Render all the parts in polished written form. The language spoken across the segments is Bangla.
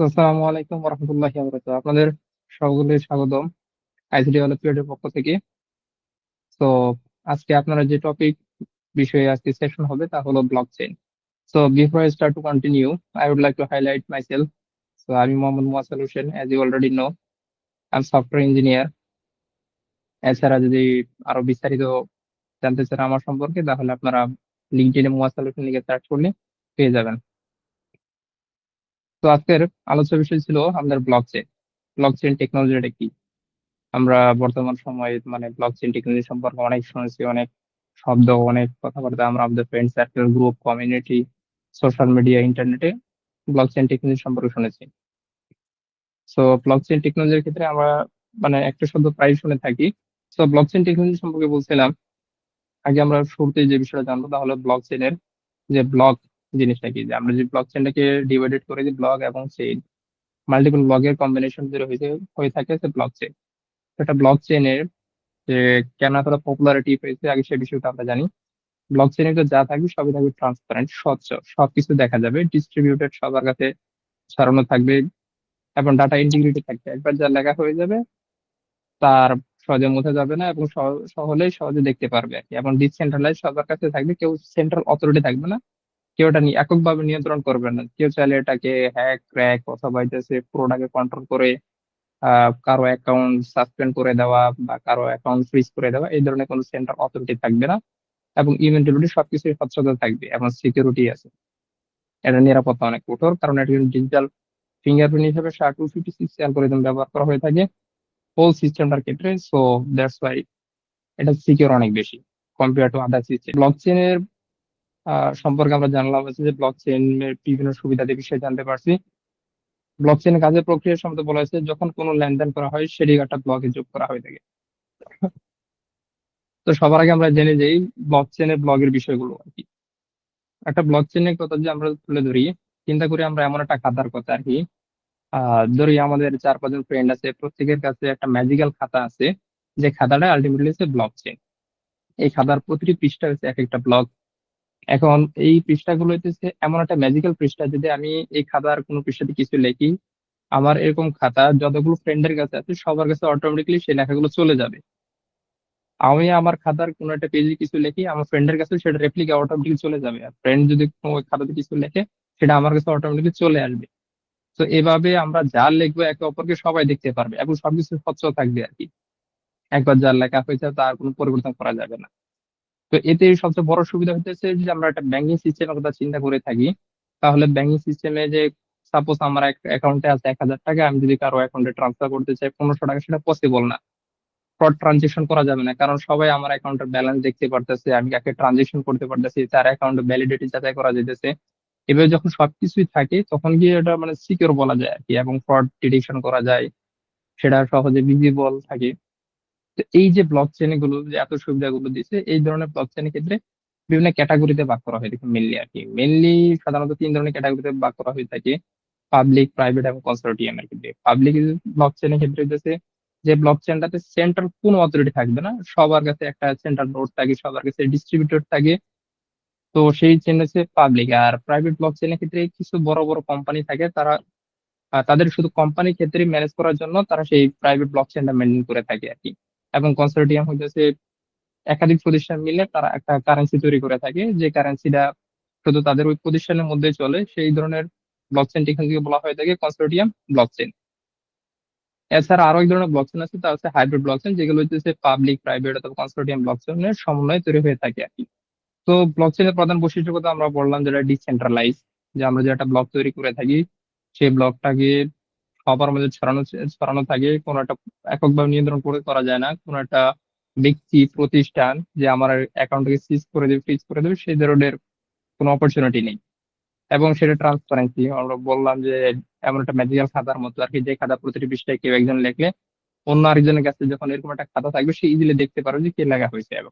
তো আসসালামু আলাইকুম রহমতুল্লাহি আপনাদের সকলকে স্বাগতম আইসিটি অলিম্পিয়াডের পক্ষ থেকে। তো আজকে আপনারা যে টপিক বিষয়ে আজকে সেশন হবে তা হলো blockchain. So before I start to continue, I would like to highlight myself. So আমি Mohammad Muasal Hossain, as you already know, I am software engineer. এছাড়া যদি আরো বিস্তারিত জানতে চান আমার সম্পর্কে, তাহলে আপনারা লিঙ্কডইনে মুয়াসাল হোসেন লিখে সার্চ করলে পেয়ে যাবেন। তো আজকের আলোচ্য বিষয় ছিল আমাদের ব্লকচেইন। ব্লকচেইন টেকনোলজিটা কি? আমরা বর্তমান সময়ে মানে ব্লকচেইন টেকনোলজি সম্পর্কে অনেক শুনেছি, অনেক শব্দ, অনেক কথাবার্তা আমরা আমাদের friend circle, group, community, social media, ইন্টারনেটে ব্লকচেইন টেকনোলজি সম্পর্কে শুনেছি। সো ব্লকচেইন টেকনোলজির ক্ষেত্রে আমরা মানে একটা শব্দ প্রায় শুনে থাকি। সো ব্লকচেইন টেকনোলজি সম্পর্কে বলছিলাম, আগে আমরা শুরুতে যে বিষয়টা জানবো তাহলে ব্লকচেইনের যে ব্লক জিনিসটা কি, যে আমরা যে ব্লকচেইনটাকে ডিভাইডেড করে যে ব্লক এবং চেইন, মাল্টিপল ব্লকের কম্বিনেশন যেটা হয়ে থাকে সে ব্লকচেইন। একটা ব্লকচেইনের যে কেন এতটা পপুলারিটি পেয়েছে আগে সে বিষয়টা আমরা জানি। ব্লক চেইনে তো যা থাকবে সবই থাকবে ট্রান্সপারেন্ট, স্বচ্ছ, সবকিছু দেখা যাবে, ডিস্ট্রিবিউটেড, সবার কাছে ছড়ানো থাকবে এবং ডাটা ইন্টিগ্রিটি থাকবে। একবার যা লেখা হয়ে যাবে তার সহজে মুছে যাবে না এবং সহজে দেখতে পারবে আর কি। এবং ডিসেন্ট্রালাইজ, সবার কাছে থাকবে, কেউ সেন্ট্রাল অথরিটি থাকবে না, কেউ এটা এককভাবে নিয়ন্ত্রণ করবে না। কেউ চাইলে এটাকে হ্যাক, ক্র্যাক অথবা হইতেছে পুরোটাকে কন্ট্রোল করে কারো অ্যাকাউন্ট সাসপেন্ড করে দেওয়া বা কারো অ্যাকাউন্ট ফ্রিজ করে দেওয়া, এই ধরনের কোনো সেন্ট্রাল অথরিটি থাকবে না। এবং ইউনিটি সবকিছু স্বচ্ছতা থাকবে এবং সিকিউরিটি আছে। এটা নিরাপত্তা অনেক কঠোর, কারণ এটা ডিজিটাল ফিঙ্গারপ্রিন্ট হিসেবে SHA-256 অ্যালগোরিদম ব্যবহার করা হয়ে থাকে হোল সিস্টেমটার ক্ষেত্রে। সো দ্যাটস ওয়াই এটা সিকিউর অনেক বেশি compare to other system. Block চেইনের সম্পর্কে আমরা জানলাম হচ্ছে যে ব্লক চেইনের বিভিন্ন সুবিধাদি বিষয়ে জানতে পারছি। ব্লক চেইনের কাজের প্রক্রিয়া সম্বন্ধে বলা হয়েছে, যখন কোনো লেনদেন করা হয় সেটি একটা ব্লকে যোগ করা হয়ে থাকে। তো সবার আগে আমরা জেনে যাই ব্লক চেইনের ব্লগের বিষয়গুলো আর কি। একটা ব্লক চেইনের কথা যে আমরা তুলে ধরি, চিন্তা করি আমরা এমন একটা খাতার কথা আর কি। ধরি আমাদের 4-5 জন ফ্রেন্ড আছে, প্রত্যেকের কাছে একটা ম্যাজিক্যাল খাতা আছে, যে খাতাটা আলটিমেটলি হচ্ছে ব্লক চেইন। এই খাতার প্রতিটি পৃষ্ঠা হচ্ছে এক একটা ব্লক। এখন এই পৃষ্ঠাগুলো হচ্ছে এমন একটা ম্যাজিক্যাল পৃষ্ঠা, যদি আমি এই খাতার কোনো পৃষ্ঠাতে কিছু লিখি, আমার এরকম খাতা যতগুলো ফ্রেন্ডের কাছে আছে সবার কাছে অটোমেটিকলি সেই লেখাগুলো চলে যাবে। আমি আমার খাতার কোনো একটা পেজে কিছু লিখি, আমার ফ্রেন্ডের কাছে সেটা রেপ্লিকা অটোমেটিকলি চলে যাবে। আর ফ্রেন্ড যদি কোনো ওই খাতাতে কিছু লেখে, সেটা আমার কাছে অটোমেটিকলি চলে আসবে। তো এভাবে আমরা যা লিখবো একে অপরকে সবাই দেখতে পারবে এবং সবকিছু স্বচ্ছ থাকবে আর কি। একবার যা লেখা হয়েছে তার কোনো পরিবর্তন করা যাবে না। তো এতে সবচেয়ে বড় সুবিধা হতেছে যে আমরা একটা ব্যাংকিং সিস্টেমের কথা চিন্তা করে থাকি, তাহলে ব্যাংকিং সিস্টেমে যে সাপোজ আমার অ্যাকাউন্টে আছে 1,000 টাকা, আমি যদি কারো অ্যাকাউন্টে ট্রান্সফার করতে চাই 1500 টাকা, সেটা পসিবল না। ফ্রড ট্রানজেকশন করা যাবে না, কারণ সবাই আমার অ্যাকাউন্টের ব্যালেন্স দেখতে পারতেছে, আমি কাকে ট্রানজেকশন করতে পারতেছি, তার অ্যাকাউন্ট ভ্যালিডিটি যাচাই করা যেতেছে। এভাবে যখন সবকিছুই থাকে তখন গিয়ে এটা মানে সিকিউর বলা যায় আর কি, এবং ফ্রড ডিটেকশন করা যায়, সেটা সহজে ভিজিবল থাকে। তো এই যে ব্লক চেইন গুলো যে এত সুবিধাগুলো দিচ্ছে, এই ধরনের ব্লক চেইনের ক্ষেত্রে বিভিন্ন ক্যাটাগরিতে ভাগ করা হয় দেখুন, মেনলি আর কি। মেনলি সাধারণত 3 ধরনের ক্যাটাগরিতে ভাগ করা হয়ে থাকে: পাবলিক, প্রাইভেট এবং কনসোর্টিয়াম এর ক্ষেত্রে। পাবলিক ব্লক চেইনের ক্ষেত্রে হচ্ছে যে ব্লক চেইনটাতে সেন্ট্রাল কোনো অথরিটি থাকবে না, সবার কাছে একটা সেন্ট্রাল নোড থাকে, সবার কাছে ডিস্ট্রিবিউটর থাকে। তো সেই চেইন হচ্ছে পাবলিক। আর প্রাইভেট ব্লক চেইনের ক্ষেত্রে কিছু বড় বড় কোম্পানি থাকে, তারা তাদের শুধু কোম্পানির ক্ষেত্রে ম্যানেজ করার জন্য তারা সেই প্রাইভেট ব্লক চেইনটা মেনটেন করে থাকে আর কি। এবং কনসোর্টিয়াম হচ্ছে একাধিক প্রতিষ্ঠান মিলে তারা একটা কারেন্সি তৈরি করে থাকে, যে কারেন্সিটা শুধু তাদের ওই প্রতিষ্ঠানের মধ্যে চলে। সেই ধরনের ব্লকচেন টেকনোলজিকে বলা হয়ে থাকে কনসোর্টিয়াম ব্লকচেন। এছাড়া আরো এক ধরনের ব্লকচেন আছে, তা হচ্ছে হাইব্রিড ব্লকচেন, যেগুলো হচ্ছে পাবলিক, প্রাইভেট অথবা কনসোর্টিয়াম ব্লকচেনের সমন্বয়ে তৈরি হয়ে থাকে আর কি। তো ব্লকচেনের প্রধান বৈশিষ্ট্য কথা আমরা বললাম, যেটা ডিসেন্ট্রালাইজ, যে আমরা যে একটা ব্লক তৈরি করে থাকি সেই ব্লকটাকে সবার মধ্যে ছড়ানো ছড়ানো থাকে, কোনো একটা এককভাবে নিয়ন্ত্রণ করে করা যায় না। কোনো একটা ব্যক্তি, প্রতিষ্ঠান যে আমার অ্যাকাউন্টকে সিজ করে দেবে, ফ্রিজ করে দেবে, সেই ধরনের কোনো অপরচুনিটি নেই। এবং সেটা ট্রান্সপারেন্সি, আমরা বললাম যে এমন একটা ম্যাজিক্যাল খাতার মতো আর কি, যে খাতা প্রতিটি পৃষ্ঠায় কেউ একজন লেখলে অন্য আরেকজনের কাছে যখন এরকম একটা খাতা থাকবে, সে ইজিলি দেখতে পারবে যে কে লেখা হয়েছে, এবং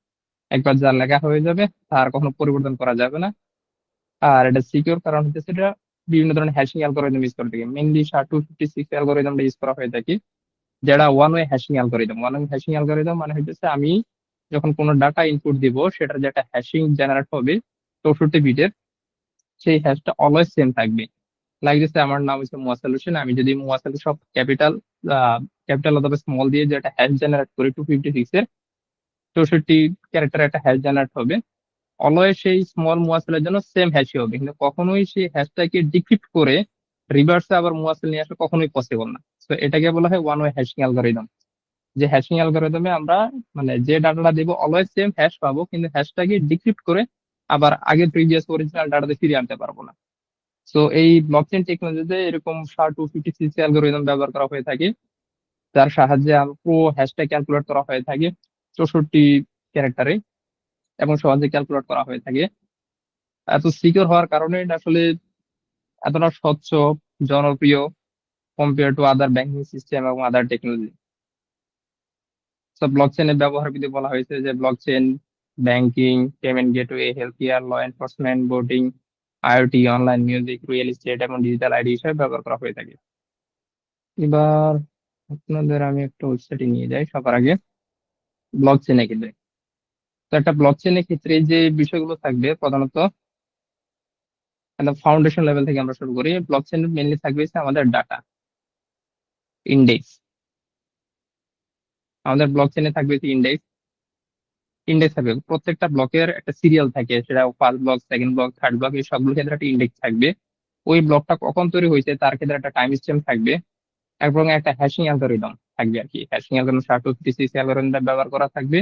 একবার যা লেখা হয়ে যাবে তার কখনো পরিবর্তন করা যাবে না। আর এটা সিকিউর কারণ হচ্ছে এটা বিভিন্ন ধরনের হ্যাশিং অ্যালগোরিদম ইউজ করে থাকে, মেনলি SHA-256 অ্যালগোরিদমটা ইউজ করা হয়ে থাকে, যেটা one way hashing algorithm. One way hashing algorithm মানে হচ্ছে আমি যখন কোনো ডাটা ইনপুট দিব, সেটার যে একটা হ্যাশিং জেনারেট হবে 64 বিটের, সেই হ্যাশটা অলওয়েজ সেম থাকবে। লাইক দিচ্ছে আমার নাম হচ্ছে মুয়াসাল হোসেন, আমি যদি মুয়াসাল সব ক্যাপিটাল ক্যাপিটাল অথবা স্মল দিয়ে যে একটা হ্যাশ জেনারেট করি 256 এর 64 ক্যারেক্টার একটা হ্যাশ জেনারেট হবে, অলওয়েজ সেই স্মল মুয়াসেলের জন্য সেম হ্যাশই হবে, কিন্তু কখনোই সেই হ্যাশটাকে ডিক্রিপ্ট করে রিভার্সে আবার মুয়াসেল নিয়ে আসা কখনোই পসিবল না। তো এটাকে বলা হয় ওয়ান ওয়ে হ্যাশিং অ্যালগোরিদম। যে হ্যাশিং অ্যালগোরিদমে আমরা মানে যে ডাটাটা দিব অলওয়েজ সেম হ্যাশ পাবো, কিন্তু হ্যাশটাকে ডিক্রিপ্ট করে আবার আগের প্রিভিয়াস অরিজিনাল ডাটাতে ফিরিয়ে আনতে পারবো না। তো এই ব্লকচেন টেকনোলজিতে এরকম SHA-256 অ্যালগোরিদম ব্যবহার করা হয়ে থাকে, যার সাহায্যে পুরো হ্যাশট্যাগ ক্যালকুলেট করা হয়ে থাকে 64 ক্যারেক্টারে, এবং সহজে ক্যালকুলেট করা হয়ে থাকে। এত সিকিউর হওয়ার কারণে এটা আসলে এতটা স্বচ্ছ, জনপ্রিয় compare to other banking system এবং আদার টেকনোলজি। তো ব্লকচেনের ব্যবহার যদি বলা হয়েছে যে blockchain banking, payment gateway, health care, law enforcement, boarding, IoT, online music, real estate এবং ডিজিটাল আইডি হিসেবে ব্যবহার করা হয়ে থাকে। এবার আপনাদের আমি একটা ওয়েবসাইটে নিয়ে যাই সবার আগে ব্লকচেনে ক্ষেত্রে। তো একটা ব্লকচেনের ক্ষেত্রে যে বিষয়গুলো থাকবে প্রধানত একদম ফাউন্ডেশন লেভেল থেকে আমরা শুরু করি। ব্লকচেন মেনলি থাকবে হচ্ছে আমাদের ডাটা ইন্ডেক্স। আমাদের ব্লকচেনে থাকবে ইন্ডেক্স। ইন্ডেক্স থাকবে, প্রত্যেকটা ব্লকের একটা সিরিয়াল থাকে, সেটা first block, second block, third block, এই সবগুলোর ক্ষেত্রে একটা ইন্ডেক্স থাকবে। ওই ব্লকটা কখন তৈরি হয়েছে তার ক্ষেত্রে একটা টাইম স্ট্যাম্প থাকবে, এবং একটা হ্যাশিং অ্যালগোরিদম থাকবে আর কি। হ্যাশিং অ্যালগোরিদম SHA-256 অ্যালগোরিদমটা ব্যবহার করা থাকবে।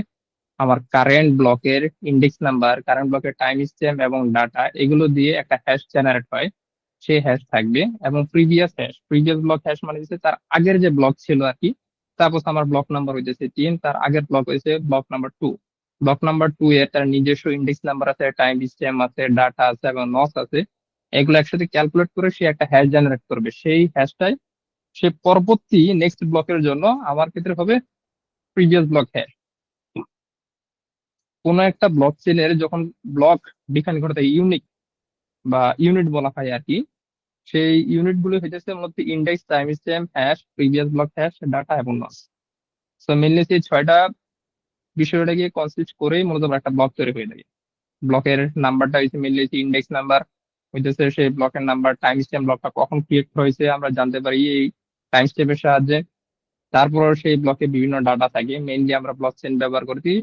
আমার কারেন্ট ব্লকের ইন্ডেক্স নাম্বার, কারেন্ট ব্লকের টাইম স্ট্যাম্প এবং ডাটা, এগুলো দিয়ে একটা হ্যাশ জেনারেট হয়, সেই হ্যাশ থাকবে। এবং previous hash, previous block hash মানে হচ্ছে তার আগের যে ব্লক ছিল আর কি। সাপোজ আমার ব্লক নাম্বার হইতেছে 3, তার আগের ব্লক হয়েছে ব্লক নাম্বার 2। ব্লক নাম্বার 2 এর তার নিজস্ব ইন্ডেক্স নাম্বার আছে, টাইম স্ট্যাম্প আছে, ডাটা আছে এবং নস আছে। এগুলো একসাথে ক্যালকুলেট করে সে একটা হ্যাশ জেনারেট করবে। সেই হ্যাশটাই সে পরবর্তী নেক্সট ব্লকের জন্য আমার ক্ষেত্রে হবে প্রিভিয়াস ব্লক হ্যাশ। কোনো একটা ব্লক চেনের যখন ব্লক ডিফাইন করা থাকে ইউনিক বা ইউনিট বলা হয় আর কি, সেই ইউনিট গুলো হইতেছে মূলত index, time stamp, hash, previous block hash, data এবং নস। তো মেনলি সেই 6টা বিষয়টাকে কনসিস্ট করেই মূলত একটা ব্লক তৈরি হয়ে থাকে। ব্লকের নাম্বারটা হচ্ছে মেনলি ইন্ডেক্স নাম্বার, হইতেছে সেই ব্লকের নাম্বার। টাইম স্ট্যাম্প, ব্লকটা কখন ক্রিয়েট হয়েছে আমরা জানতে পারি এই টাইম স্ট্যাম্পের সাহায্যে। তারপর সেই ব্লকে বিভিন্ন ডাটা থাকে, মেইনলি আমরা ব্লক চেন ব্যবহার করি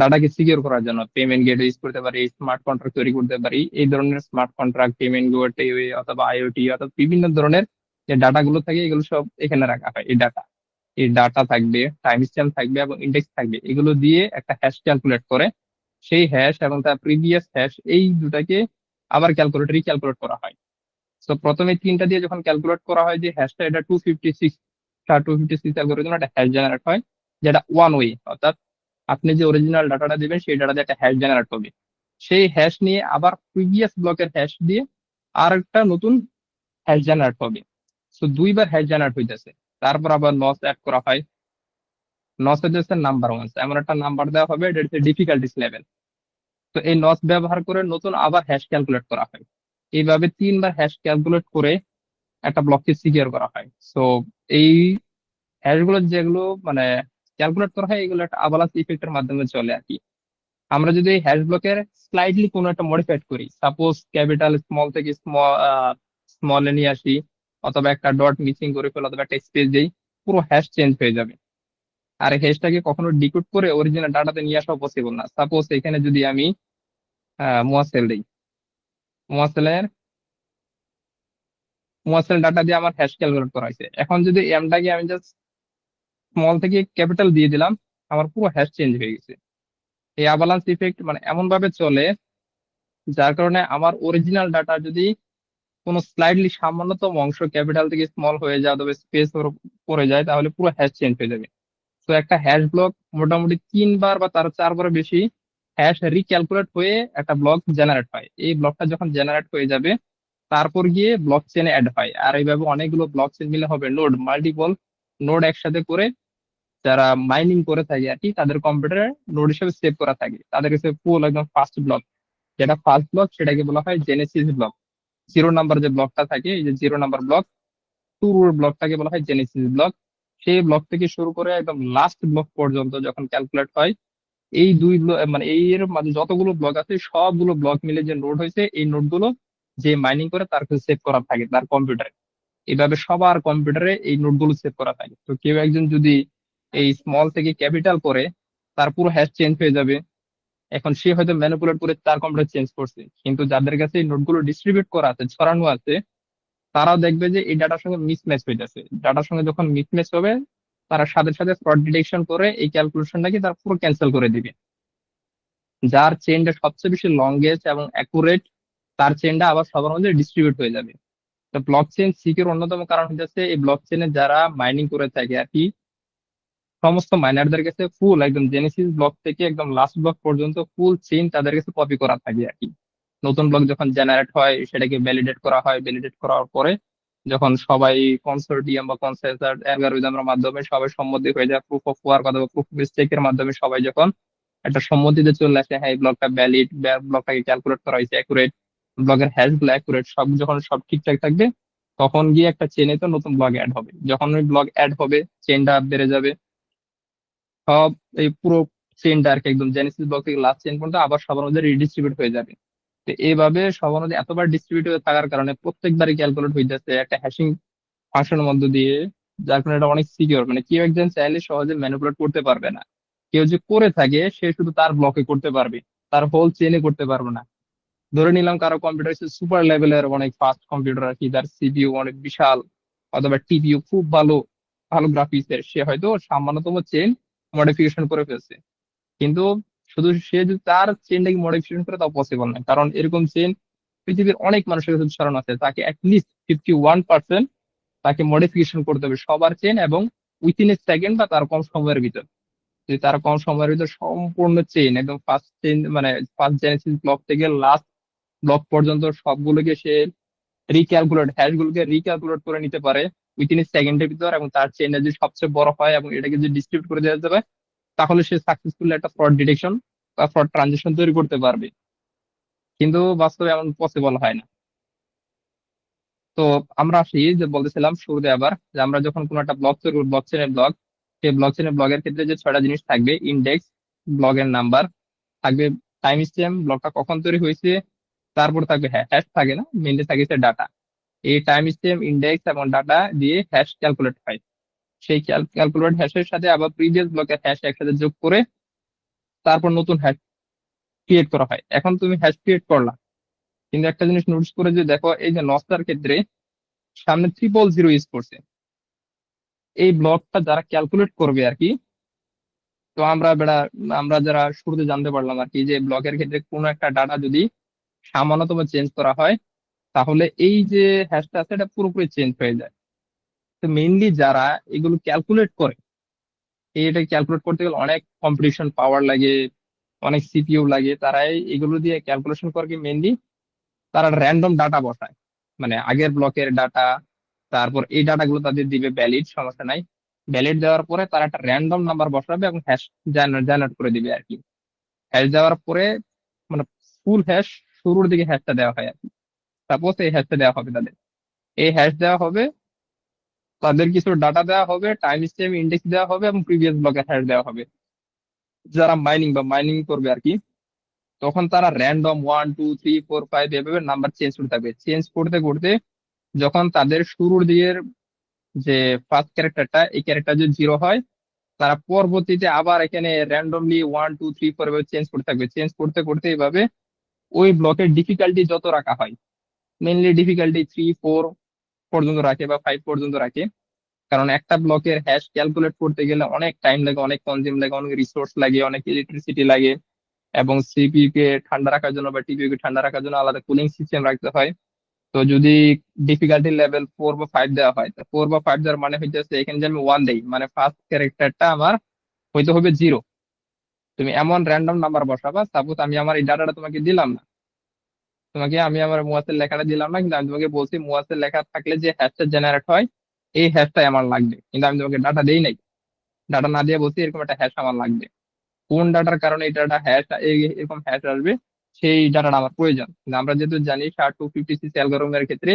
ডাটাকে সিকিউর করার জন্য। পেমেন্ট গেট ইউজ করতে পারি, স্মার্ট কন্ট্রাক্ট তৈরি করতে পারি, এই ধরনের স্মার্ট কন্ট্রাক্ট, পেমেন্ট গেটওয়ে অথবা আইওটি অথবা বিভিন্ন ধরনের যে ডাটা গুলো থাকে এগুলো সব এখানে রাখা হয়। এই ডাটা থাকবে, টাইম স্ট্যাম্প থাকবে এবং ইন্ডেক্স থাকবে, এগুলো দিয়ে একটা হ্যাশ ক্যালকুলেট করে সেই হ্যাশ এবং তার প্রিভিয়াস হ্যাশ এই দুটাকে আবার রিক্যালকুলেট করা হয়। তো প্রথমে 3টা দিয়ে যখন ক্যালকুলেট করা হয় যে হ্যাশটা, এটা 256, 256 অ্যালগোরিদম একটা হ্যাশ জেনারেট হয়, যেটা ওয়ান ওয়ে, অর্থাৎ আপনি যে অরিজিনাল ডাটাটা দিবেন সেই ডাটা দিয়ে একটা হ্যাশ জেনারেট হবে। সেই হ্যাশ নিয়ে আবার প্রিভিয়াস ব্লকের হ্যাশ দিয়ে আর একটা নতুন হ্যাশ জেনারেট হবে। তো দুইবার হ্যাশ জেনারেট হইতেছে। তারপর আবার নস অ্যাড করা হয়। নস হইতেছে নাম্বার ওয়ান, এমন একটা নাম্বার দেওয়া হবে, এটা হচ্ছে ডিফিকাল্টিস লেভেল। তো এই নস ব্যবহার করে নতুন আবার হ্যাশ ক্যালকুলেট করা হয়। এইভাবে 3বার হ্যাশ ক্যালকুলেট করে একটা ব্লককে সিকিউর করা হয়। সো এই হ্যাশ গুলো যেগুলো মানে ক্যালকুলেট করা হয়, এগুলো একটা আবালান্স ইফেক্টের মাধ্যমে চলে আর কি। আমরা যদি এই হ্যাশ ব্লকের স্লাইডলি কোনো একটা মডিফাইড করি, সাপোজ ক্যাপিটাল স্মল থেকে স্মলে নিয়ে আসি, অথবা একটা ডট মিসিং করে ফেলো, অথবা একটা স্পেস দেই, পুরো হ্যাশ চেঞ্জ হয়ে যাবে। আর এই হ্যাশটাকে কখনো ডিকোড করে অরিজিনাল ডাটাতে নিয়ে আসা পসিবল না। সাপোজ এখানে যদি আমি মুয়াসেল দিই, মুয়াসেলের মুয়াসেল ডাটা দিয়ে আমার হ্যাশ ক্যালকুলেট করা হয়েছে, এখন যদি এমটাকে আমি জাস্ট স্মল থেকে ক্যাপিটাল দিয়ে দিলাম, আমার পুরো হ্যাশ চেঞ্জ হয়ে গেছে। এই অ্যাভালান্স ইফেক্ট মানে এমন ভাবে চলে, যার কারণে আমার অরিজিনাল ডাটা যদি কোনো স্লাইডলি সামান্যতম অংশ ক্যাপিটাল থেকে স্মল হয়ে যায় অথবা স্পেস পড়ে যায়, তাহলে পুরো হ্যাশ চেঞ্জ হয়ে যাবে। তো একটা হ্যাশ ব্লক মোটামুটি 3বার বা তার 4বারের বেশি হ্যাশ রিক্যালকুলেট হয়ে একটা ব্লক জেনারেট হয়। এই ব্লকটা যখন জেনারেট হয়ে যাবে, তারপর গিয়ে ব্লক চেনে অ্যাড হয়। আর এইভাবে অনেকগুলো ব্লক চেন মিলে হবে নোড, মাল্টিপল নোড একসাথে করে যারা মাইনিং করে থাকে আর কি, তাদের কম্পিউটারে নোড হিসেবে সেভ করা থাকে। তাদের কাছে ফুল একদম ফার্স্ট ব্লক, যেটা ফার্স্ট ব্লক সেটাকে বলা হয় জেনেসিস ব্লক। 0 নাম্বার যে ব্লকটা থাকে, এই যে 0 নাম্বার ব্লক, শুরুর ব্লকটাকে বলা হয় জেনেসিস ব্লক। সেই ব্লক থেকে শুরু করে একদম লাস্ট ব্লক পর্যন্ত যখন ক্যালকুলেট হয়, এই দুই ব্লক মানে এই এর মাঝে যতগুলো ব্লক আছে সবগুলো ব্লক মিলে যে নোড হয়েছে, এই নোডগুলো যে মাইনিং করে তার কাছে সেভ করা থাকে তার কম্পিউটারে। এইভাবে সবার কম্পিউটারে এই নোটগুলো সেভ করা থাকে। তো কেউ একজন যদি এই স্মল থেকে ক্যাপিটাল করে, তার পুরো হ্যাশ চেঞ্জ হয়ে যাবে। এখন সে হয়তো ম্যানিপুলেট করে তার কম্পিউটার চেঞ্জ করছে, কিন্তু যাদের কাছে এই নোটগুলো ডিস্ট্রিবিউট করা আছে, ছড়ানো আছে, তারাও দেখবে যে এই ডাটার সঙ্গে মিসম্যাচ হইতেছে। ডাটার সঙ্গে যখন মিসম্যাচ হবে, তারা সাথে সাথে ফ্রড ডিটেকশন করে এই ক্যালকুলেশনটাকে তারা পুরো ক্যান্সেল করে দিবে। যার চেনটা সবচেয়ে বেশি লংগেস্ট এবং অ্যাকুরেট, তার চেনটা আবার সবার মধ্যে ডিস্ট্রিবিউট হয়ে যাবে। তো ব্লক চেন সিকিউর অন্যতম কারণ হচ্ছে এই ব্লক চেনে যারা মাইনিং করে থাকে আর কি, সমস্ত মাইনারদের কাছে ফুল একদম জেনেসিস ব্লক থেকে একদম লাস্ট ব্লক পর্যন্ত ফুল চেইন তাদের কাছে কপি করা থাকে আর কি। নতুন ব্লক যখন জেনারেট হয় সেটাকে ভ্যালিডেট করা হয়, ভ্যালিডেট করার পরে যখন সবাই কনসোর্টিয়াম বা কনসেনসাস অ্যালগরিদমের মাধ্যমে সবাই সম্মতি হয়ে যায়, প্রুফ অফ ওয়ার্ক অথবা প্রুফ অফ স্টেকের মাধ্যমে সবাই যখন একটা সম্মতিতে চলে আসে, হ্যাঁ এই ব্লকটা ভ্যালিড, ব্লকটাকে ক্যালকুলেট করা হয়েছে অ্যাকুরেট, ব্লকের হ্যাশ গুলো অ্যাকুরেট, সব যখন সব ঠিকঠাক থাকবে, তখন গিয়ে একটা চেনে তো নতুন ব্লক অ্যাড হবে। যখন ওই ব্লক অ্যাড হবে, চেনটা বেড়ে যাবে। সব এই পুরো চেনটা আর কি একদম জেনেসিস ব্লক থেকে লাস্ট চেন পর্যন্ত আবার সবার মধ্যে রিডিস্ট্রিবিউট হয়ে যাবে। তো এইভাবে সবার মধ্যে এতবার ডিস্ট্রিবিউট হয়ে থাকার কারণে প্রত্যেকবারই ক্যালকুলেট হয়ে যাচ্ছে একটা হ্যাশিং ফাংশনের মধ্য দিয়ে। যার কারণে এটা অনেক সিকিউর, মানে কেউ একজন চাইলে সহজে ম্যানিপুলেট করতে পারবে না। কেউ যে করে থাকে সে শুধু তার ব্লকে করতে পারবে, তার হোল চেনে করতে পারবে না। ধরে নিলাম কারো কম্পিউটার হচ্ছে সুপার লেভেলের অনেক ফাস্ট কম্পিউটার আর কি, তার সিপিইউ অনেক বিশাল অথবা টিপিইউ খুব ভালো, ভালো গ্রাফিক্স এর, সে হয়তো সামান্যতম চেন মডিফিকেশন করে ফেলছে। কিন্তু শুধু সে যদি তার চেনটাকে মডিফিকেশন করে, তাও পসিবল নয়, কারণ এরকম চেন পৃথিবীর অনেক মানুষের কাছে ছড়ানো আছে। তাকে অ্যাটলিস্ট 51% তাকে মডিফিকেশন করতে হবে সবার চেন, এবং উইথিন এ সেকেন্ড বা তার কম সময়ের ভিতর। যদি তার কম সময়ের ভিতর সম্পূর্ণ চেন একদম ফার্স্ট চেন মানে ফার্স্ট জেনেসিস ব্লক থেকে লাস্ট ব্লক পর্যন্ত সবগুলোকে সে হ্যাশ গুলোকে রিক্যালকুলেট করে নিতে পারে উইথিন এ সেকেন্ডের ভিতর, এবং তার চেনটা যদি সবচেয়ে বড় হয় এবং এটাকে যদি ডিস্ট্রিবিউট করে দেওয়া যাবে, তাহলে সে সাকসেসফুলি একটা ফ্রড ডিটেকশন বা ফ্রড ট্রানজেকশন তৈরি করতে পারবে। কিন্তু বাস্তবে এমন পসিবল হয় না। তো আমরা আসি যে বলতেছিলাম শুরুতে আবার, যে আমরা যখন কোনো একটা ব্লক তৈরি করবো, ব্লক চেনের ব্লক, সেই ব্লক চেনের ব্লগের ক্ষেত্রে যে ছয়টা জিনিস থাকবে: ইন্ডেক্স, ব্লগের নাম্বার থাকবে, টাইম স্ট্যাম্প, ব্লকটা কখন তৈরি হয়েছে, তারপর থাকবে হ্যাশ, থাকে না মেনলি থাকে ডাটা। এই টাইম স্ট্যাম্প, ইন্ডেক্স এবং ডাটা দিয়ে হ্যাশ ক্যালকুলেট হয়। সেই ক্যালকুলেট হ্যাশের সাথে আবার প্রিভিয়াস ব্লকের হ্যাশ একসাথে যোগ করে তারপর নতুন হ্যাশ ক্রিয়েট করা হয়। এখন তুমি হ্যাশ ক্রিয়েট করলা, কিন্তু একটা জিনিস নোটিস করে যে দেখো, এই যে নস্টার ক্ষেত্রে সামনে 000 ইউজ করছে। এই ব্লকটা যারা ক্যালকুলেট করবে আর কি, তো আমরা যারা শুরুতে জানতে পারলাম আর কি, যে ব্লকের ক্ষেত্রে কোনো একটা ডাটা যদি সামান্যতম চেঞ্জ করা হয়, তাহলে এই যে হ্যাশটা আছে এটা পুরোপুরি চেঞ্জ হয়ে যায়। তো মেইনলি যারা এগুলো ক্যালকুলেট করে, এটা ক্যালকুলেট করতে গেলে অনেক কম্পিটিশন পাওয়ার লাগে, অনেক সিপিইউ লাগে, তারা এগুলো দিয়ে ক্যালকুলেশন করে মেইনলি তারা র্যান্ডম ডাটা বসায়, মানে আগের ব্লকের ডাটা, তারপর এই ডাটাগুলো তাদের দিবে ভ্যালিড, সমস্যা নাই। ভ্যালিড দেওয়ার পরে তারা একটা র্যান্ডম নাম্বার বসাবে এবং হ্যাশ জেনারেট করে দিবে আর কি। হ্যাশ দেওয়ার পরে মানে ফুল হ্যাশ শুরুর দিকে হ্যাশটা দেওয়া হয় আর কি। সাপোজ এই হ্যাশটা দেওয়া হবে তাদের, এই হ্যাশ দেওয়া হবে, তাদের কিছু ডাটা দেওয়া হবে, টাইম স্ট্যাম্প ইন্ডেক্স দেওয়া হবে এবং প্রিভিয়াস ব্লকের হ্যাশ দেওয়া হবে। যারা মাইনিং করবে আর কি, তখন তারা র্যান্ডম 1 2 3 4 5 এভাবে নাম্বার চেঞ্জ করতে থাকবে। চেঞ্জ করতে করতে যখন তাদের শুরুর দিকের যে ফার্স্ট ক্যারেক্টারটা, এই ক্যারেক্টার যদি 0 হয়, তারা পরবর্তীতে আবার এখানে র্যান্ডমলি 1 2 3 4 এভাবে চেঞ্জ করতে থাকবে। চেঞ্জ করতে করতে এইভাবে ওই ব্লকের ডিফিকাল্টি যত রাখা হয়, মেইনলি ডিফিকাল্টি 3 4 পর্যন্ত রাখে বা 5 পর্যন্ত রাখে। কারণ একটা ব্লকের হ্যাশ ক্যালকুলেট করতে গেলে অনেক টাইম লাগে, অনেক কনজিউম লাগে, অনেক রিসোর্স লাগে, অনেক ইলেকট্রিসিটি লাগে, এবং সিপিইউ কে ঠান্ডা রাখার জন্য বা টিপিইউ কে ঠান্ডা রাখার জন্য আলাদা কুলিং সিস্টেম রাখতে হয়। তো যদি ডিফিকাল্টি লেভেল 4 বা 5 দেওয়া হয়, 4 বা 5 দেওয়ার মানে হইতেছে এখানে যে আমি 1 দেই, মানে ফার্স্ট ক্যারেক্টারটা আমার হইতে হবে 0। তুমি এমন র্যান্ডম নাম্বার বসাবা, সাপোজ আমি আমার এই ডাটাটা তোমাকে দিলাম না, আমি আমার মুয়াসের লেখাটা দিলাম না, কিন্তু আমি তোমাকে বলছি মুয়াসের লেখা থাকলে যে হ্যাশটা জেনারেট হয়, এই হ্যাশটাই আমার লাগবে, কিন্তু আমি তোমাকে ডাটা দেই নাই। ডাটা না দিয়ে বলছি এরকম একটা হ্যাশ আমার লাগবে। কোন ডাটার কারণে এই ডাটা হ্যাশ এরকম হ্যাশ আসবে, সেই ডাটাটা আমার প্রয়োজন। কিন্তু আমরা যেহেতু জানি SHA-256 অ্যালগরিদমের ক্ষেত্রে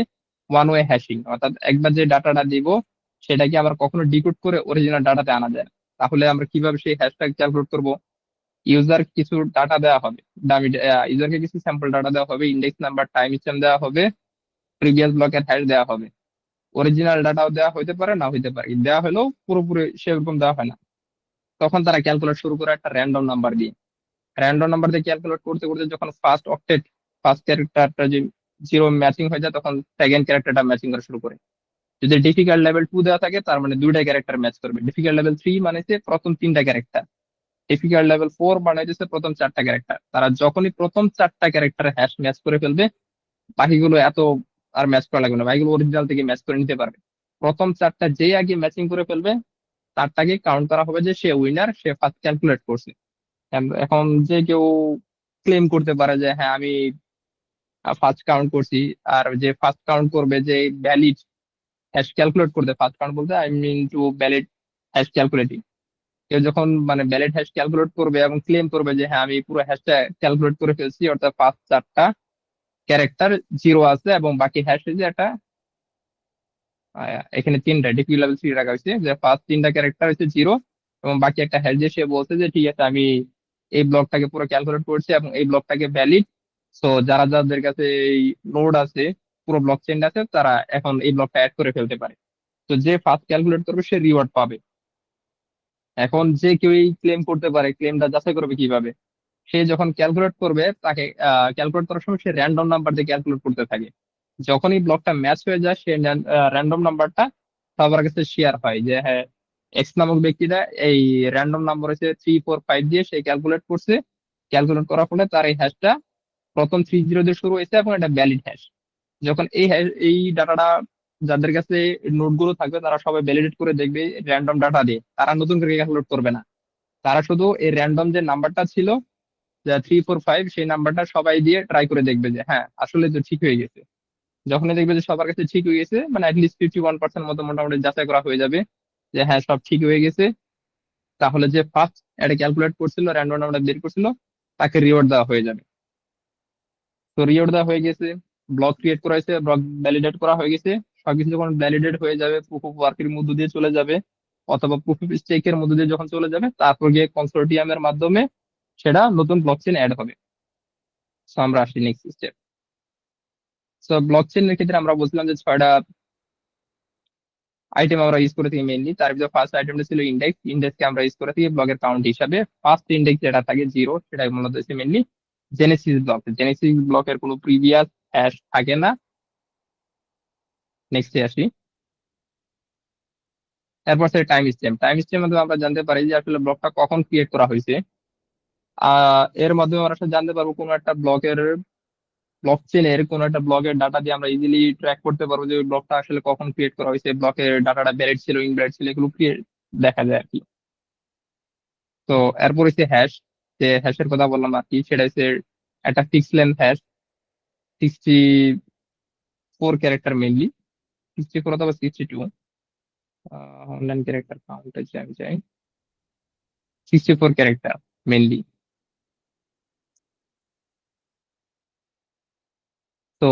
ওয়ান ওয়ে হ্যাশিং, অর্থাৎ একবার যে ডাটাটা দিব সেটাকে আবার কখনো ডিকোড করে অরিজিনাল ডাটাতে আনা যায় না। তাহলে আমরা কিভাবে সেই হ্যাশট্যাগ ক্যালকুলেট করব? ইউজার কিছু ডাটা দেওয়া হবে, দামি ইউজারকে কিছু স্যাম্পল ডাটা দেওয়া হবে, ইন্ডেক্স নাম্বার, টাইম স্ট্যাম্প দেওয়া হবে, প্রিভিয়াস ব্লকের হ্যাশ দেওয়া হবে। অরিজিনাল ডাটাও দেওয়া হইতে পারে, না হইতে পারে, দেওয়া হলেও পুরোপুরি সেরকম দেওয়া হয় না। তখন তারা ক্যালকুলেট শুরু করে একটা র্যান্ডম নাম্বার দিয়ে। র্যান্ডম নাম্বার দিয়ে ক্যালকুলেট করতে করতে যখন ফার্স্ট ক্যারেক্টারটা যে জিরো ম্যাচিং হয়ে যায়, তখন সেকেন্ড ক্যারেক্টারটা ম্যাচিং করা শুরু করে। যদি ডিফিকাল্ট লেভেল 2 দেওয়া থাকে, তার মানে দুইটা ক্যারেক্টার ম্যাচ করবে। ডিফিকাল্ট লেভেল 3 মানে হচ্ছে প্রথম তিনটা ক্যারেক্টার। ডিফিকাল্ট লেভেল 4 মানে হচ্ছে প্রথম চারটা ক্যারেক্টার। তারা যখনই প্রথম চারটা ক্যারেক্টার হ্যাশ ম্যাচ করে ফেলবে, বাকিগুলো এত আর ম্যাচ করা লাগবে না, বাকিগুলো অরিজিনাল থেকে ম্যাচ করে নিতে পারবে। প্রথম চারটা যেই আগে ম্যাচিং করে ফেলবে, তারটাকে কাউন্ট করা হবে যে সে উইনার, সে ফার্স্ট ক্যালকুলেট করছে। এখন যে কেউ ক্লেম করতে পারে যে হ্যাঁ আমি ফার্স্ট কাউন্ট করছি, আর যে ফার্স্ট কাউন্ট করবে, যে ভ্যালিড হ্যাশ ক্যালকুলেট করতে, ফার্স্ট কাউন্ট বলতে I mean to valid hash calculating. কেউ যখন মানে ভ্যালিড হ্যাশ ক্যালকুলেট করবে এবং ক্লেম করবে যে হ্যাঁ আমি পুরো হ্যাশটা ক্যালকুলেট করে ফেলছি, অর্থাৎ ফার্স্ট চারটা ক্যারেক্টার জিরো আছে এবং বাকি হ্যাশ যে একটা এখানে তিনটা ডিপি লেভেল 3 রাখা হয়েছে, যে ফার্স্ট তিনটা ক্যারেক্টার হচ্ছে জিরো এবং বাকি একটা হ্যাশ দিয়ে সে বলছে যে ঠিক আছে আমি এই ব্লকটাকে পুরো ক্যালকুলেট করছি এবং এই ব্লকটাকে ভ্যালিড। সো যারা যাদের কাছে এই নোড আছে, পুরো ব্লক চেইন আছে, তারা এখন এই ব্লকটা অ্যাড করে ফেলতে পারে। তো যে ফার্স্ট ক্যালকুলেট করবে সে রিওয়ার্ড পাবে। এখন যে কেউ এই ক্লেম করতে পারে, ক্লেমটা যাচাই করবে কিভাবে? সে যখন ক্যালকুলেট করবে, তাকে ক্যালকুলেট করার সময় সে র্যান্ডম নাম্বার দিয়ে ক্যালকুলেট করতে থাকে। যখনই ব্লকটা ম্যাচ হয়ে যায়, সে র্যান্ডম নাম্বারটা সবার কাছে শেয়ার হয় যে হ্যাঁ এক্স নামক ব্যক্তিটা এই র্যান্ডম নাম্বার হচ্ছে 3 4 5 দিয়ে সে ক্যালকুলেট করছে। ক্যালকুলেট করার ফলে তার এই হ্যাশটা প্রথম 30 দিয়ে শুরু হয়েছে এবং এটা ভ্যালিড হ্যাশ। যখন এই ডাটাটা যাদের কাছে নোট গুলো থাকবে, তারা সবাই ভ্যালিডেট করে দেখবে র্যান্ডম ডাটা দিয়ে, তারা নতুন করে ক্যালকুলেট করবে না। তারা শুধু এই র্যান্ডম যে নাম্বারটা ছিল, যে 3 4 5, সেই নাম্বারটা সবাই দিয়ে ট্রাই করে দেখবে যে হ্যাঁ আসলে তো ঠিক হয়ে গেছে। যখনই দেখবে যে সবার কাছে ঠিক হয়ে গেছে, মানে অ্যাটলিস্ট 51% মতো মোটামুটি যাচাই করা হয়ে যাবে যে হ্যাঁ সব ঠিক হয়ে গেছে, তাহলে যে ফার্স্ট এটা ক্যালকুলেট করছিল, র্যান্ডম নাম্বার বের করছিল, তাকে রিওয়ার্ড দেওয়া হয়ে যাবে। তো রিওয়ার্ড দেওয়া হয়ে গেছে, ব্লক ক্রিয়েট করা হয়েছে, ব্লক ভ্যালিডেট করা হয়ে গেছে। সবকিছু যখন ভ্যালিডেট হয়ে যাবে, প্রুফ অফ ওয়ার্কের মধ্য দিয়ে চলে যাবে অথবা প্রুফ অফ স্টেকের মধ্য দিয়ে যখন চলে যাবে, তারপর গিয়ে কনসোর্টিয়ামের মাধ্যমে সেটা নতুন ব্লকচেন অ্যাড হবে। সো আমরা আসি নেক্সট স্টেপ। সো ব্লকচেনের ক্ষেত্রে আমরা বলছিলাম যে 6টা আইটেম আমরা ইউজ করে থাকি মেইনলি। তার ভিতরে ফার্স্ট আইটেমটা ছিল ইন্ডেক্স। ইন্ডেক্সকে আমরা ইউজ করে থাকি ব্লকের কাউন্ট হিসাবে। ফার্স্ট ইন্ডেক্স যেটা থাকে জিরো, সেটা মূলত হচ্ছে মেইনলি জেনেসিস ব্লক। জেনেসিস ব্লকের কোনো প্রিভিয়াস হ্যাশ থাকে না। নেক্সটে আসি। এরপর সে টাইম স্ট্যাম্প। টাইম স্ট্যাম্প মাধ্যমে আমরা জানতে পারি যে আসলে ব্লকটা কখন ক্রিয়েট করা হয়েছে। এর মাধ্যমে আমরা আসলে জানতে পারবো কোনো একটা ব্লক চেনের কোনো একটা ব্লকের ডাটা দিয়ে আমরা ইজিলি ট্র্যাক করতে পারবো যে ওই ব্লকটা আসলে কখন ক্রিয়েট করা হয়েছে, ব্লকের ডাটাটা ভ্যালিড ছিল ইনভ্যালিড ছিল, এগুলো ক্রিয়েট দেখা যায় আর কি। তো এরপর হচ্ছে হ্যাশ। যে হ্যাশের কথা বললাম আর কি, সেটা হচ্ছে একটা fix length hash, 64 character mainly, 64 অথবা 62। অনলাইন ক্যারেক্টার কাউন্ট হচ্ছে আমি চাই 64 ক্যারেক্টার মেনলি। তো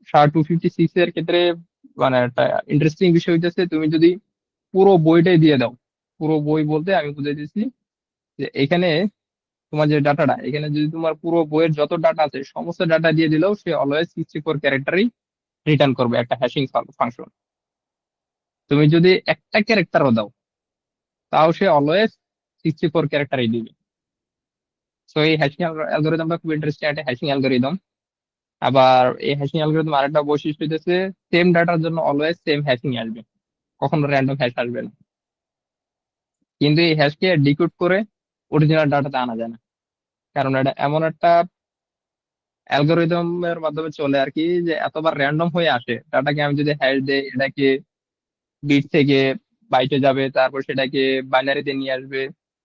SHA-256 এর ক্ষেত্রে মানে একটা ইন্টারেস্টিং বিষয় হইতেছে, তুমি যদি পুরো বইটাই দিয়ে দাও, পুরো বই বলতে আমি বুঝাই দিচ্ছি যে এখানে তোমার যে ডাটাটা, এখানে যদি তোমার পুরো বইয়ের যত ডাটা আছে সমস্ত ডাটা দিয়ে দিলেও সে অলওয়েজ 64 ক্যারেক্টারই রিটার্ন করবে একটা হ্যাশিং ফাংশন। তুমি যদি একটা ক্যারেক্টারও দাও, তাও সে অলওয়েজ 64 ক্যারেক্টারই দিবে। সো এই হ্যাশিং অ্যালগোরিদমটা খুব ইন্টারেস্টিং একটা হ্যাশিং অ্যালগোরিদম। আবার এই হ্যাশিং অ্যালগোরিদম আরেকটা বৈশিষ্ট্য হচ্ছে সেম ডাটার জন্য অলওয়েজ সেম হ্যাশিং আসবে, কখনো র্যান্ডম হ্যাশ আসবে না। কিন্তু এই হ্যাশকে ডিকোড করে অরিজিনাল ডাটাতে আনা যায় না, কারণ এটা এমন একটা অ্যালগোরিদমের মাধ্যমে চলে আর কি, যে এতবার র্যান্ডম হয়ে আসে ডাটাকে। আমি যদি হ্যাশ দেই, এটাকে বিট থেকে বাইটে যাবে, তারপর সেটাকে বাইনারিতে নিয়ে আসবে,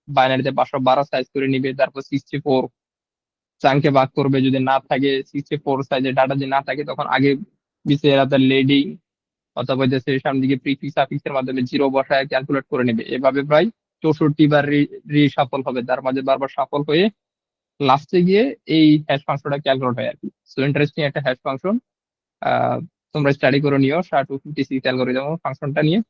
বাইনারিতে 512 সাইজ করে নিবে, তারপর 64 চাঙ্কে ভাগ করবে। যদি না থাকে 64 সাইজের ডাটা যদি না থাকে, তখন আগে পিছে এরা লেডিং অথবা যে সেই সামনে দিকে প্রিফিক্স সাফিক্সের মাধ্যমে জিরো বসায় ক্যালকুলেট করে নেবে। এভাবে প্রায় 64 বার সফল হবে, তার মাঝে বারবার সফল হয়ে লাস্টে গিয়ে এই হ্যাশ ফাংশনটা ক্যালকুলেট হয় আর কি। সো ইন্টারেস্টিং একটা হ্যাশ ফাংশন। আহ তোমরা স্টাডি করে নিও SHA-256 অ্যালগোরিদম ফাংশনটা নিয়ে।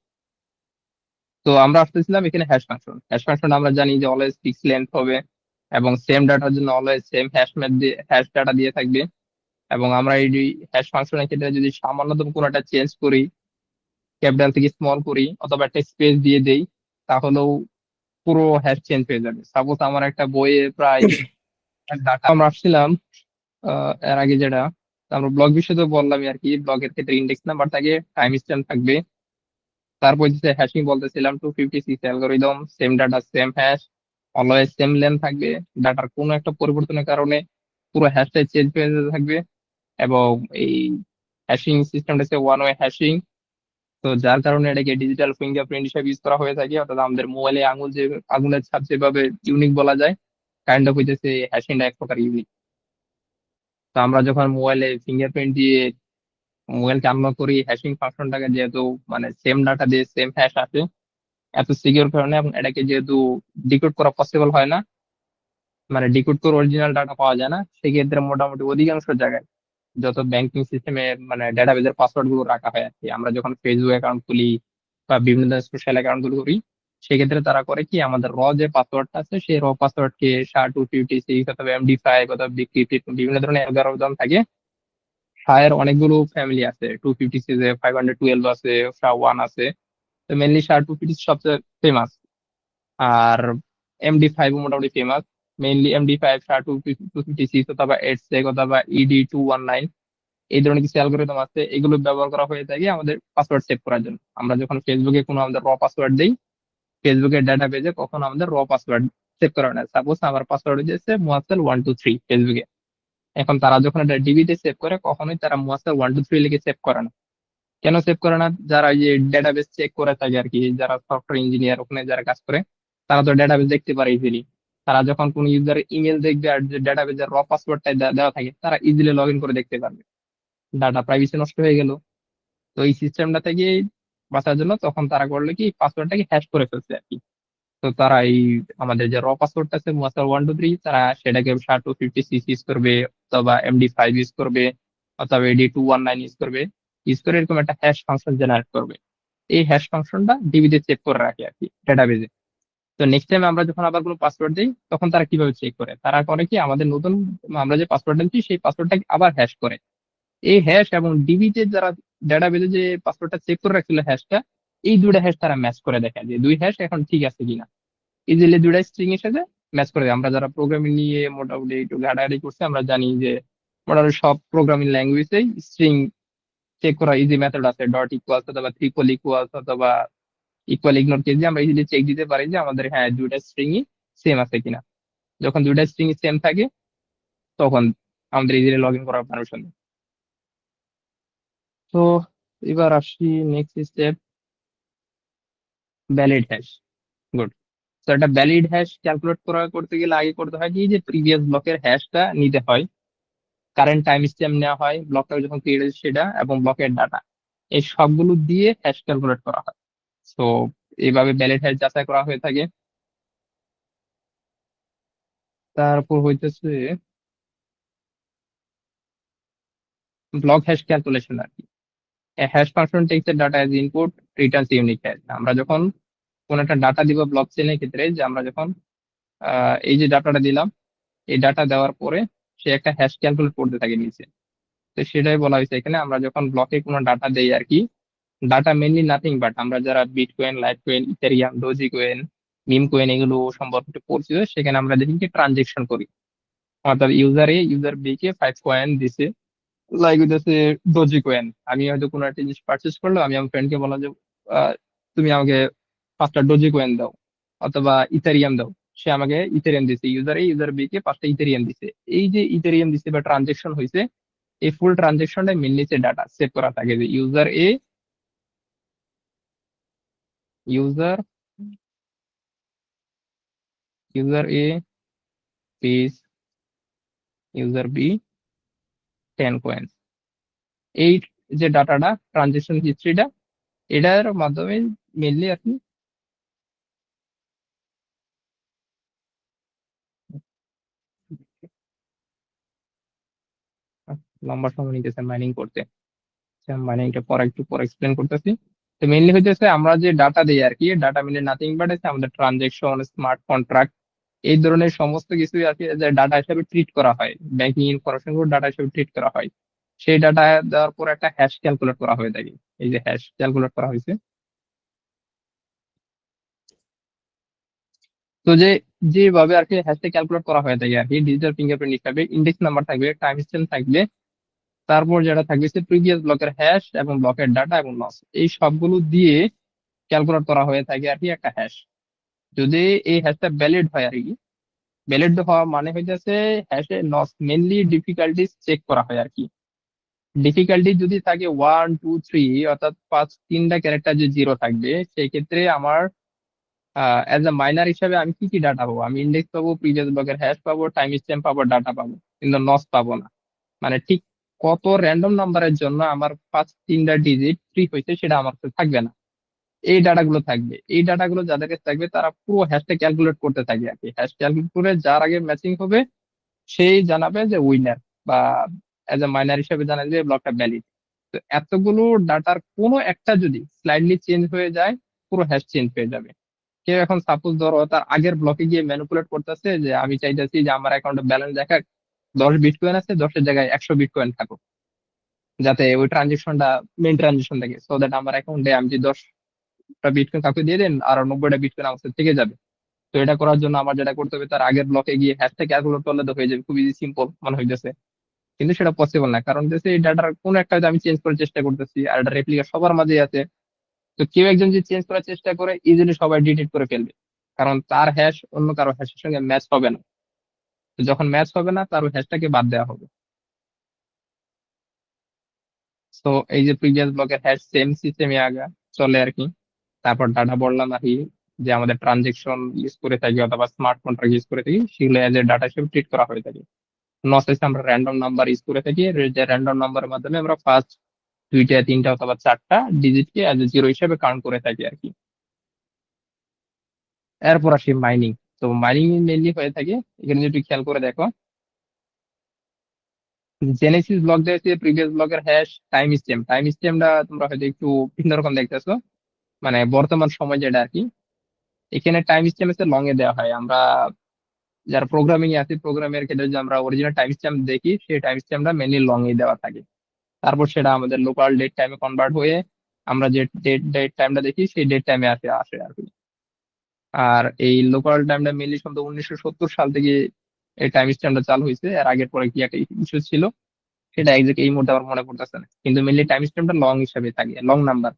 তো আমরা আসতেছিলাম এখানে হ্যাশ ফাংশন। হ্যাশ ফাংশন আমরা জানি যে অলওয়েজ ফিক্স লেন্থ হবে, এবং সেম ডাটার জন্য অলওয়েজ সেম হ্যাশ ম্যাপ দিয়ে হ্যাশ ডাটা দিয়ে থাকবে। এবং আমরা এই হ্যাশ ফাংশনের ক্ষেত্রে যদি সামান্যতম কোনো একটা চেঞ্জ করি, ক্যাপিটাল থেকে স্মল করি অথবা একটা স্পেস দিয়ে দেই, তাহলেও পুরো হ্যাশ চেঞ্জ হয়ে যাবে। সাপোজ আমার একটা বইয়ে প্রায় ডাটা আমরা আসছিলাম এর আগে যেটা, তো আমরা ব্লগ বিষয়ে তো বললামই আর কি। ব্লগের ক্ষেত্রে ইন্ডেক্স নাম্বার থাকে, টাইম স্ট্যাম্প থাকবে, তারপর যে হ্যাশিং বলতেছিলাম 256 algorithm, same data same hash, always same length থাকবে। ডাটার কোনো একটা পরিবর্তনের কারণে পুরো হ্যাশটাই চেঞ্জ হয়ে যেতে থাকবে। এবং এই হ্যাশিং সিস্টেমটা হচ্ছে ওয়ান ওয়ে হ্যাশিং। তো যার কারণে এটাকে ডিজিটাল ফিঙ্গারপ্রিন্ট হিসেবে ইউজ করা হয়ে থাকে, অর্থাৎ আমাদের মোবাইলে আঙুল যে আঙুলের ছাপ যেভাবে ইউনিক বলা যায়, কাইন্ড অফ হইতেছে হ্যাশিংটা এক প্রকার ইউনিক। তো আমরা যখন মোবাইলে ফিঙ্গারপ্রিন্ট দিয়ে মোবাইলকে আনলক করি, হ্যাশিং ফাংশনটাকে যেহেতু মানে সেম ডাটা দিয়ে সেম হ্যাশ আসে, এত সিকিউর কারণে এবং এটাকে যেহেতু ডিকোড করা পসিবল হয় না, মানে ডিকোড করে অরিজিনাল ডাটা পাওয়া যায় না, সেক্ষেত্রে মোটামুটি অধিকাংশ জায়গায় যত ব্যাংকিং সিস্টেমে মানে ডাটাবেজের পাসওয়ার্ড গুলো রাখা হয় আর কি, আমরা যখন ফেসবুক অ্যাকাউন্ট খুলি বা বিভিন্ন ধরনের সোশ্যাল অ্যাকাউন্ট গুলো করি, সেক্ষেত্রে তারা করে কি আমাদের যে পাসওয়ার্ডটা আছে সেই পাসওয়ার্ড কে SHA-256 অথবা MD5 অথবা বিক্রিপ্ট বিভিন্ন ধরনের অ্যালগরিদম থাকে। এর অনেকগুলো ফ্যামিলি আছে, 256 512 আছে, SHA-1 আছে। তো মেনলি SHA-256 সবচেয়ে ফেমাস। আর MD5 মোটামুটি ফেমাস। মেইনলি MD5, SHA-256 অথবা 8sec অথবা ED219, এই ধরনের কিছু অ্যালগোরিদম আছে, এগুলো ব্যবহার করা হয়ে থাকে আমাদের পাসওয়ার্ড সেভ করার জন্য। আমরা যখন ফেসবুকে কোনো আমাদের পাসওয়ার্ড দিই, ফেসবুকের ডাটা পেজে কখন আমাদের পাসওয়ার্ড সেভ করা হয় না। সাপোজ আমার পাসওয়ার্ড হচ্ছে মুয়াসসাল123 ফেসবুকে। এখন তারা যখন এটা ডিবিতে সেভ করে, কখনোই তারা মুয়াসসাল123 লিখে সেভ করে না। কেন সেভ করে না? যারা এই যে ডেটাবেস চেক করে থাকে আর কি, যারা সফটওয়্যার ইঞ্জিনিয়ার ওখানে যারা কাজ করে, তারা তো ডেটাবেস দেখতে পারে ইজিলি। তারা যখন কোনো ইউজারের ইমেল দেখবে আর যে ডেটাবেজের পাসওয়ার্ডটা দেওয়া থাকে, তারা ইজিলি লগ ইন করে দেখতে পারবে। ডাটা প্রাইভেসি নষ্ট হয়ে গেল। তো এই সিস্টেমটা থেকে বাঁচার জন্য তখন তারা করলো কি, পাসওয়ার্ডটাকে হ্যাশ করে ফেলছে আর কি। তো তারা এই আমাদের যে পাসওয়ার্ডটা আছে মুয়াসাল123, তারা সেটাকে SHA-256 ইউজ করবে, অথবা MD5 ইউজ করবে, অথবা ED219 ইউজ করবে। ইউজ করে এরকম একটা হ্যাশ ফাংশন জেনারেট করবে। এই হ্যাশ ফাংশনটা ডিবিতে চেক করে রাখে আর কি, ডেটাবেজে। তো নেক্সট টাইম আমরা যখন আবার কোনো পাসওয়ার্ড দিই, তখন তারা কিভাবে চেক করে? তারা করে কি, আমাদের নতুন আমরা যে পাসওয়ার্ড দিচ্ছি সেই পাসওয়ার্ডটাকে আবার হ্যাশ করে। এই হ্যাশ এবং ডিবিতে যারা ডেটাবেজে যে পাসওয়ার্ডটা চেক করে রাখছিল হ্যাশটা, এই দুইটা হ্যাশ তারা ম্যাচ করে দেখে যে দুই হ্যাশ এখন ঠিক আছে কিনা। ইজিলি দুইটা স্ট্রিং এর সাথে ম্যাচ করে দেয়। আমরা যারা প্রোগ্রামিং নিয়ে মোটামুটি একটু ঘাটাঘাটি করছি, আমরা জানি যে মোটামুটি সব প্রোগ্রামিং ল্যাঙ্গুয়েজেই স্ট্রিং চেক করা ইজি মেথড আছে, ডট ইকুয়ালস অথবা ট্রিপল ইকুয়ালস অথবা ইকুয়াল ইগনোর কেস দিয়ে আমরা ইজিলি চেক দিতে পারি যে আমাদের হ্যাঁ দুইটা স্ট্রিংই সেম আছে কিনা। যখন দুইটা স্ট্রিং সেম থাকে, তখন আমাদের ইজিলি লগ ইন করার পারমিশন। তো এবার আসি next step, valid hash. Good. তো একটা ভ্যালিড হ্যাশ ক্যালকুলেট করতে গেলে আগে করতে হয় কি, যে প্রিভিয়াস ব্লকের হ্যাশটা নিতে হয়, কারেন্ট টাইম স্ট্যাম্প নেওয়া হয়, ব্লকটা যখন ক্রিয়েট হয়েছে সেটা, এবং ব্লকের ডাটা, এই সবগুলো দিয়ে হ্যাশ ক্যালকুলেট করা হয়। তো এইভাবে ভ্যালিড হ্যাশ যাচাই করা হয়ে থাকে। তারপর হইতেছে ব্লক হ্যাশ ক্যালকুলেশন আর কি। হ্যাশ ফাংশন টেক্স এর data as input, returns unique hash. আমরা যখন কোন একটা ডাটা দিব ব্লক চেনের ক্ষেত্রে, যে আমরা যখন এই যে ডাটাটা দিলাম, এই ডাটা দেওয়ার পরে সে একটা হ্যাশ ক্যালকুলেট করতে থাকে নিচে। তো সেটাই বলা হয়েছে এখানে, আমরা যখন ব্লকে কোনো ডাটা দেই আর কি, ডাটা মেনলি নাথিং বাট, আমরা যারা Bitcoin, Litecoin, Ethereum, doge coin, meme coin এগুলো সম্পর্কে একটু পরিচিত, সেখানে আমরা দেখি কি ট্রানজেকশন করি। অর্থাৎ ইউজার বি কে 5 কয়েন দিছে, লাইক হইতেছে ডোজি কয়েন। আমি হয়তো কোনো একটা জিনিস পারচেস করলো, আমি আমার ফ্রেন্ডকে বললাম যে তুমি আমাকে 5টা ডোজি কয়েন দাও অথবা ইথেরিয়াম দাও। সে আমাকে ইথেরিয়াম দিছে, ইউজার বি কে 5টা ইথেরিয়াম দিছে। এই যে ইথেরিয়াম দিছে বা ট্রানজেকশন হয়েছে, এই ফুল ট্রানজেকশনটা মেনলি ডাটা সেভ করা থাকে, যে user user A pays user B 10 coin. এই যে ডাটাটা, ট্রানজেকশন হিস্ট্রিটা, এটার মাধ্যমে মেনলি আর কি। লম্বা সময় নিতেছে মাইনিং করতে। মাইনিংটা পরে একটু পরে এক্সপ্লেন করতেছি। তো মেনলি হইতেছে আমরা যে ডাটা দিই আর কি, ডাটা মিলে নাথিং বাট আছে আমাদের ট্রানজেকশন, স্মার্ট কন্ট্রাক্ট, এই ধরনের সমস্ত কিছু আছে যে ডাটা হিসেবে ট্রিট করা হয়, ব্যাংকিং ইনফরমেশন গুলো ডাটা হিসেবে ট্রিট করা হয়। সেই ডাটা দেওয়ার পর একটা হ্যাশ ক্যালকুলেট করা হয়ে থাকে। এই যে হ্যাশ ক্যালকুলেট করা হয়েছে, তো যেভাবে আর কি হ্যাশটা ক্যালকুলেট করা হয়ে থাকে আর কি, ডিজিটাল ফিঙ্গারপ্রিন্ট হিসাবে ইন্ডেক্স নাম্বার থাকবে, টাইম স্ট্যাম্প থাকবে, তারপর যেটা থাকবে সে প্রিভিয়াস ব্লকের হ্যাশ এবং ব্লকের ডাটা এবং লস, এই সবগুলো দিয়ে ক্যালকুলেট করা হয়ে থাকে আর কি একটা হ্যাশ। যদি এই হ্যাশটা ভ্যালিড হয় আর কি, ভ্যালিড হওয়া মানে হইতেছে হ্যাশে লস মেনলি ডিফিকাল্টিস চেক করা হয় আর কি। ডিফিকাল্টি যদি থাকে 1 2 3, অর্থাৎ তিনটা ক্যারেক্টার যে জিরো থাকবে, সেই ক্ষেত্রে আমার অ্যাজ এ মাইনার হিসাবে আমি কি কি ডাটা পাবো, আমি ইন্ডেক্স পাবো, প্রিভিয়াস ব্লকের হ্যাশ পাবো, টাইম স্ট্যাম্প পাবো, ডাটা পাবো, কিন্তু নস পাবো না। মানে ঠিক কত র্যান্ডম নাম্বারের জন্য আমার তিনটা ডিজিট ফ্রি হয়েছে সেটা আমার কাছে থাকবে না, এই ডাটাগুলো থাকবে। এই ডাটাগুলো যাদের কাছে থাকবে তারা পুরো হ্যাশটা ক্যালকুলেট করতে থাকবে আর কি। হ্যাশ ক্যালকুলেট করে যার আগে ম্যাচিং হবে সেই জানাবে যে উইনার, বা অ্যাজ এ মাইনার হিসেবে জানাবে যে ব্লকটা ভ্যালিড। তো এতগুলো ডাটার কোনো একটা যদি স্লাইডলি চেঞ্জ হয়ে যায়, পুরো হ্যাশ চেঞ্জ হয়ে যাবে। কেউ এখন সাপোজ ধরো তার আগের ব্লকে গিয়ে ম্যানিপুলেট করতেছে যে আমি চাইতেছি যে আমার অ্যাকাউন্টে ব্যালেন্স দেখা 10 বিটকয়েন আছে, 10-এর জায়গায় 100 বিটকয়েন থাকুক, যাতে ওই ট্রানজেকশনটা মেন ট্রানজেকশন থাকে, সো দ্যাট আমার অ্যাকাউন্টে আমি যে 10টা বিটকয়েন কাউকে দিয়ে দেন আর 90টা বিটকয়েন আমার কাছে থেকে যাবে। তো এটা করার জন্য আমার যেটা করতে হবে, তার আগের ব্লকে গিয়ে হ্যাশট্যাগ ক্যালকুলেট করলে তো হয়ে যাবে, খুব ইজি সিম্পল মনে হইতেছে। কিন্তু সেটা পসিবল না, কারণ হচ্ছে এই ডাটার কোনো একটা হয়তো আমি চেঞ্জ করার চেষ্টা করতেছি আর এটা রেপ্লিকা সবার মাঝে আছে। তো কেউ একজন যে চেঞ্জ করার চেষ্টা করে ইজিলি সবাই ডিলিট করে ফেলবে, কারণ তার হ্যাশ অন্য কারো হ্যাশের সঙ্গে ম্যাচ হবে না। তো যখন ম্যাচ হবে না, তার ওই হ্যাশটাকে বাদ দেওয়া হবে। তো এই যে প্রিভিয়াস ব্লকের হ্যাশ সেম সিস্টেমে আগা চলে আর কি। তারপর ডাটা বললাম আর কি, যে আমাদের ট্রানজেকশন ইউজ করে থাকি অথবা স্মার্ট কন্ট্রাক্ট ইউজ করে থাকি, সেগুলো এজ এ ডাটা হিসেবে ট্রিট করা হয়ে থাকে। নসেস আমরা র্যান্ডম নাম্বার ইউজ করে থাকি, যে র্যান্ডম নাম্বারের মাধ্যমে আমরা ফার্স্ট দুইটা তিনটা অথবা চারটা ডিজিটকে এজ এ জিরো হিসেবে কাউন্ট করে থাকি আর কি। এরপর আসি মাইনিং। তো মাইনিং মেনলি হয়ে থাকে, এখানে যদি খেয়াল করে দেখো, জেনেসিস ব্লক দিয়েছে প্রিভিয়াস ব্লকের হ্যাশ টাইম স্ট্যাম্পটা তোমরা হয়তো একটু ভিন্ন রকম দেখতেছো, মানে বর্তমান সময় যেটা আর কি। এখানে টাইম স্ট্যাম্প হচ্ছে লং এ দেওয়া হয়। আমরা যারা প্রোগ্রামিং এ আছি, প্রোগ্রামের ক্ষেত্রে যে আমরা অরিজিনাল টাইম স্ট্যাম্প দেখি, সেই টাইম স্ট্যাম্পটা মেনলি লং এ দেওয়া থাকে। তারপর সেটা আমাদের লোকাল ডেট টাইমে কনভার্ট হয়ে আমরা যে ডেট টাইমটা দেখি সেই ডেট টাইমে আসে আসে আর কি। আর এই লোকাল টাইমটা মেনলি সম্ভবত 1970 সাল থেকে এই টাইম স্ট্যাম্পটা চালু হয়েছে। আর আগের পরে কি একটা ইস্যু ছিল, সেটা একজ্যাক্ট এই মুহূর্তে আমার মনে পড়তেছে না, কিন্তু মেনলি টাইম স্ট্যাম্পটা লং হিসাবে থাকে, লং নাম্বার।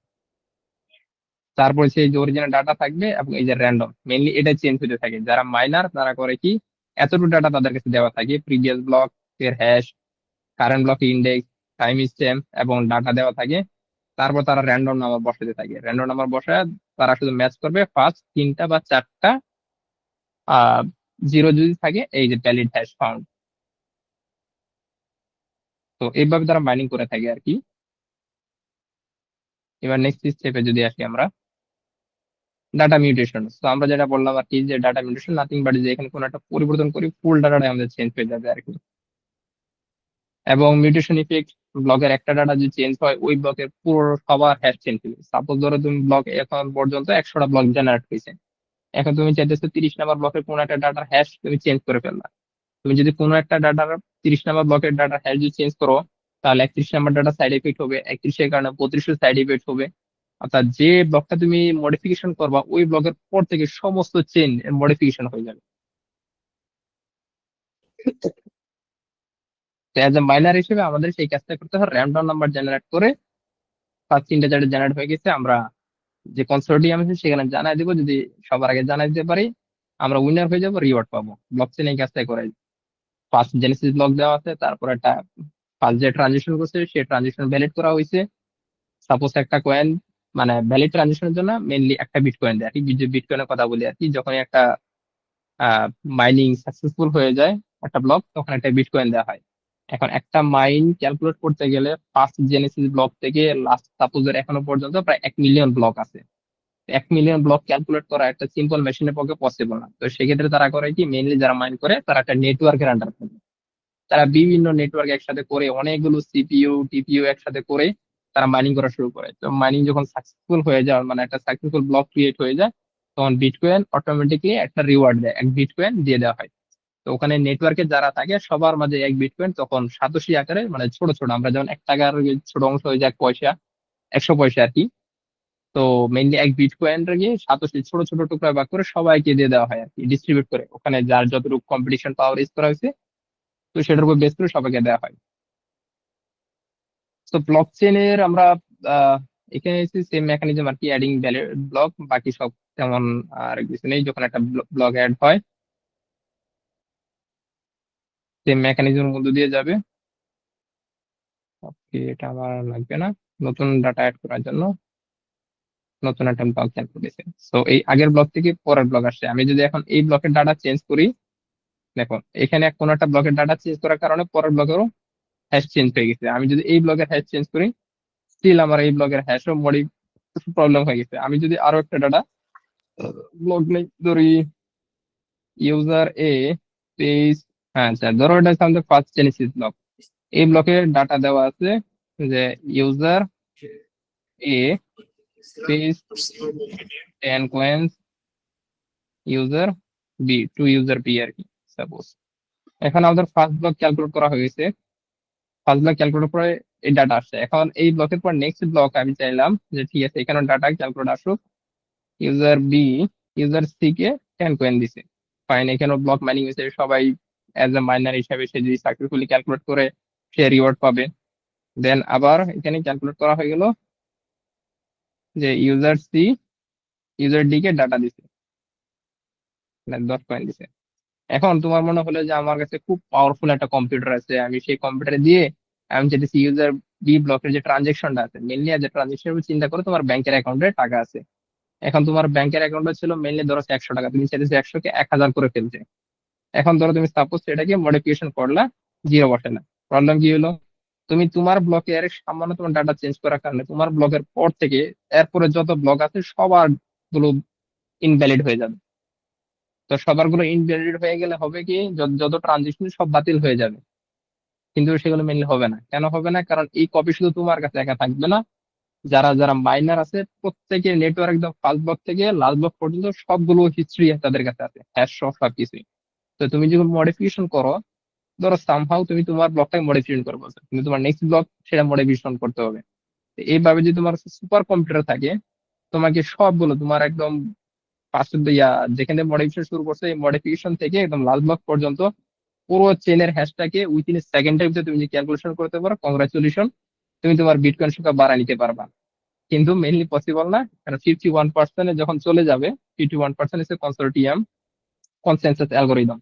তারপরে সেই যে অরিজিনাল ডাটা থাকবে এবং এই যে র্যান্ডম, মেনলি এটা চেঞ্জ হতে থাকে। যারা মাইনার তারা করে কি, এতটুকু ডাটা তাদের কাছে দেওয়া থাকে, প্রিভিয়াস ব্লক এর hash, current block index, time stamp এবং ডাটা দেওয়া থাকে। তারপর তারা র্যান্ডম নাম্বার বসাতে থাকে, র্যান্ডম নাম্বার বসায় তারা শুধু ম্যাচ করবে ফার্স্ট তিনটা বা চারটা আহ জিরো যদি থাকে, এই যে ভ্যালিড হ্যাশ ফাউন্ড। তো এইভাবে তারা মাইনিং করে থাকে আর কি। এবার নেক্সট স্টেপে যদি আসি আমরা, ডাটা মিউটেশন। তো আমরা যেটা বললাম আর কি, যে ডাটা মিউটেশন নাথিং বাট যে এখানে কোনো একটা পরিবর্তন করি, ফুল ডাটাটা আমাদের চেঞ্জ হয়ে যাবে আর কি। এবং মিউটেশন ইফেক্ট, ব্লকের একটা ডাটা যদি চেঞ্জ হয়, ওই ব্লকের পুরো সবার হ্যাশ চেঞ্জ হবে। সাপোজ ধরো তুমি ব্লক এখন পর্যন্ত 100টা ব্লক জেনারেট হয়েছে, এখন তুমি চাইতেছো 30 নাম্বার ব্লকের কোনো একটা ডাটার হ্যাশ তুমি চেঞ্জ করে ফেললা। তুমি যদি কোনো একটা ডাটার 30 নাম্বার ব্লকের ডাটার হ্যাশ যদি চেঞ্জ করো, তাহলে 31 নাম্বার ডাটা সাইড এফেক্ট হবে, 31-এর কারণে 32 সাইড এফেক্ট হবে। অর্থাৎ যে ব্লকটা তুমি মডিফিকেশন করবা, ওই ব্লকের পর থেকে সমস্ত চেন মডিফিকেশন হয়ে যাবে। তো এজ এ মাইনার হিসেবে আমাদের সেই কাজটা করতে হয়, র্যান্ডম নাম্বার জেনারেট করে ফার্স্ট তিনটা যেটা জেনারেট হয়ে গেছে আমরা যে কনসোর্টিয়াম আছে সেখানে জানাই দিব। যদি সবার আগে জানাই দিতে পারি, আমরা উইনার হয়ে যাবো, রিওয়ার্ড পাবো। ব্লক চেন এই কাজটাই করে। ফার্স্ট জেনেসিস ব্লক দেওয়া আছে, তারপর একটা ফার্স্ট যে ট্রানজিশন করছে সেই ট্রানজিশন ভ্যালিড করা হয়েছে। সাপোজ একটা কয়েন, মানে ভ্যালিড ট্রানজিশনের জন্য মেনলি একটা বিটকয়েন দেয় আর কি। যে বিটকয়েনের কথা বলি আর কি, যখন একটা মাইনিং সাকসেসফুল হয়ে যায় একটা ব্লক, তখন একটা বিটকয়েন দেওয়া হয়। এখন একটা মাইন ক্যালকুলেট করতে গেলে ফার্স্ট জেনেসিস ব্লক থেকে লাস্ট সাপোজের এখনো পর্যন্ত প্রায় 1 মিলিয়ন ব্লক আছে। 1 মিলিয়ন ব্লক ক্যালকুলেট করা একটা সিম্পল মেশিনের পক্ষে পসিবল না। তো সেক্ষেত্রে তারা করে কি, মেইনলি যারা মাইন করে তারা একটা নেটওয়ার্কের আন্ডার থাকে। তারা বিভিন্ন নেটওয়ার্ক একসাথে করে, অনেকগুলো সিপিইউ টিপিইউ একসাথে করে তারা মাইনিং করা শুরু করে। তো মাইনিং যখন সাকসেসফুল হয়ে যায়, মানে একটা সাকসেসফুল ব্লক ক্রিয়েট হয়ে যায়, তখন বিটকয়েন অটোমেটিকলি একটা রিওয়ার্ড দেয়, 1 বিটকয়েন দিয়ে দেওয়া হয়। তো ওখানে নেটওয়ার্কে যারা থাকে সবার মাঝে 1 বিটকয়েন তখন সাতোশি আকারে, মানে ছোট ছোট, আমরা যেমন 1 টাকার ওই যে ছোট অংশ হয়ে যায় 1 পয়সা, 100 পয়সা আর কি। তো মেইনলি 1 বিটকয়েন গিয়ে সাতোশি ছোট ছোট টুকরা ভাগ করে সবাইকে দিয়ে দেওয়া হয় আর কি, ডিস্ট্রিবিউট করে, ওখানে যার যতটুকু কম্পিটিশন পাওয়ার ইউজ করা হয়েছে, তো সেটার উপর বেস করে সবাইকে দেওয়া হয়। তো ব্লক চেইনের আমরা আহ, এখানে সেম মেকানিজম আর কি, অ্যাডিং ভ্যালিড ব্লক, বাকি সব তেমন আর কিছু নেই। যখন একটা ব্লক অ্যাড হয়, সেম মেকানিজমের মধ্যে দিয়ে যাবে। ওকে, এটা আমার আর লাগবে না। নতুন ডাটা অ্যাড করার জন্য নতুন একটা ব্লক অ্যাড করেছে। তো এই আগের ব্লক থেকে পরের ব্লক আসছে, আমি যদি এখন এই ব্লকের ডাটা চেঞ্জ করি, দেখো এখানে কোনো একটা ব্লকের ডাটা চেঞ্জ করার কারণে পরের ব্লকেরও হ্যাশ চেঞ্জ হয়ে গেছে। আমি যদি এই ব্লকের হ্যাশ চেঞ্জ করি, স্টিল আমার এই ব্লকের হ্যাশও প্রবলেম হয়ে গেছে। আমি যদি আরো একটা ডাটা ব্লক নেই, ধরি ইউজার এ পেজ, হ্যাঁ আচ্ছা, ধরো এটা হচ্ছে আমাদের ফার্স্ট জেনেসিস ব্লক। এই ব্লকের ডাটা দেওয়া আছে যে user A pays 10 coins, user B to user B আর কি, সাপোজ। এখন আমাদের ফার্স্ট ব্লক ক্যালকুলেট করা হয়েছে, ফার্স্ট ব্লক ক্যালকুলেট করে এই ডাটা আসছে। এখন এই ব্লকের পর নেক্সট ব্লক আমি চাইলাম যে ঠিক আছে এখানে ডাটা ক্যালকুলেট আসুক, user B user C K 10 coin দিছে, ফাইন, এখানে ব্লক মাইনিং হয়েছে, সবাই অ্যাজ এ মাইনার হিসাবে সে যদি সাকসেসফুলি ক্যালকুলেট করে সে রিওয়ার্ড পাবে। দেন আবার এখানে ক্যালকুলেট করা হয়ে গেল যে ইউজার সি ইউজার ডি কে ডাটা দিছে, মানে 10 কয়েন দিছে। এখন তোমার মনে হলো যে আমার কাছে খুব পাওয়ারফুল একটা কম্পিউটার আছে, আমি সেই কম্পিউটারে দিয়ে আমি চাইতেছি ইউজার বি ব্লকের যে ট্রানজেকশনটা আছে, মেনলি যে ট্রানজেকশন চিন্তা করে তোমার ব্যাংকের অ্যাকাউন্টে টাকা আছে। এখন তোমার ব্যাংকের অ্যাকাউন্টে ছিল মেনলি ধরো 100 টাকা, তুমি চাইতেছো 100 কে 1000 করে ফেলতে। এখন ধরো তুমি সাপোজ সেটাকে মডিফিকেশন করলা, জিরো বসালা, প্রবলেম কি হলো? তুমি তোমার ব্লকের সামান্য তোমার ডাটা চেঞ্জ করার কারণে তোমার ব্লকের পর থেকে এরপরে যত ব্লক আছে সবার গুলো ইনভ্যালিড হয়ে যাবে। তো সবার গুলো ইনভ্যালিড হয়ে গেলে হবে কি, যত ট্রানজেকশন সব বাতিল হয়ে যাবে। কিন্তু সেগুলো মেনলি হবে না, কেন হবে না? কারণ এই কপি শুধু তোমার কাছে একা থাকবে না, যারা যারা মাইনার আছে প্রত্যেকের নেটওয়ার্ক একদম ফার্স্ট ব্লক থেকে লাস্ট ব্লক পর্যন্ত সবগুলো হিস্ট্রি তাদের কাছে আছে, হ্যাশ সহ সবকিছু। তো তুমি যখন মডিফিকেশন করো, ধরো সামহাউ তুমি তোমার ব্লকটাকে মডিফিকেশন করবো, কিন্তু তোমার নেক্সট ব্লক সেটা মডিফিকেশন করতে হবে। তো এইভাবে যদি তোমার সুপার কম্পিউটার থাকে, তোমাকে সবগুলো তোমার একদম ফার্স্ট ইয়া যেখানে মডিফিকেশন শুরু করছে, এই মডিফিকেশন থেকে একদম লাস্ট ব্লক পর্যন্ত পুরো চেনের হ্যাশটাকে উইথিন সেকেন্ডের ভিতরে তুমি যে ক্যালকুলেশন করতে পারো, কংগ্রাচুলেশন, তুমি তোমার বিটকয়েন সংখ্যা বাড়ায় নিতে পারবা। কিন্তু মেইনলি পসিবল না, কারণ 51% যখন চলে যাবে, 51% হচ্ছে কনসোর্টিয়াম কনসেনসাস অ্যালগোরিদম,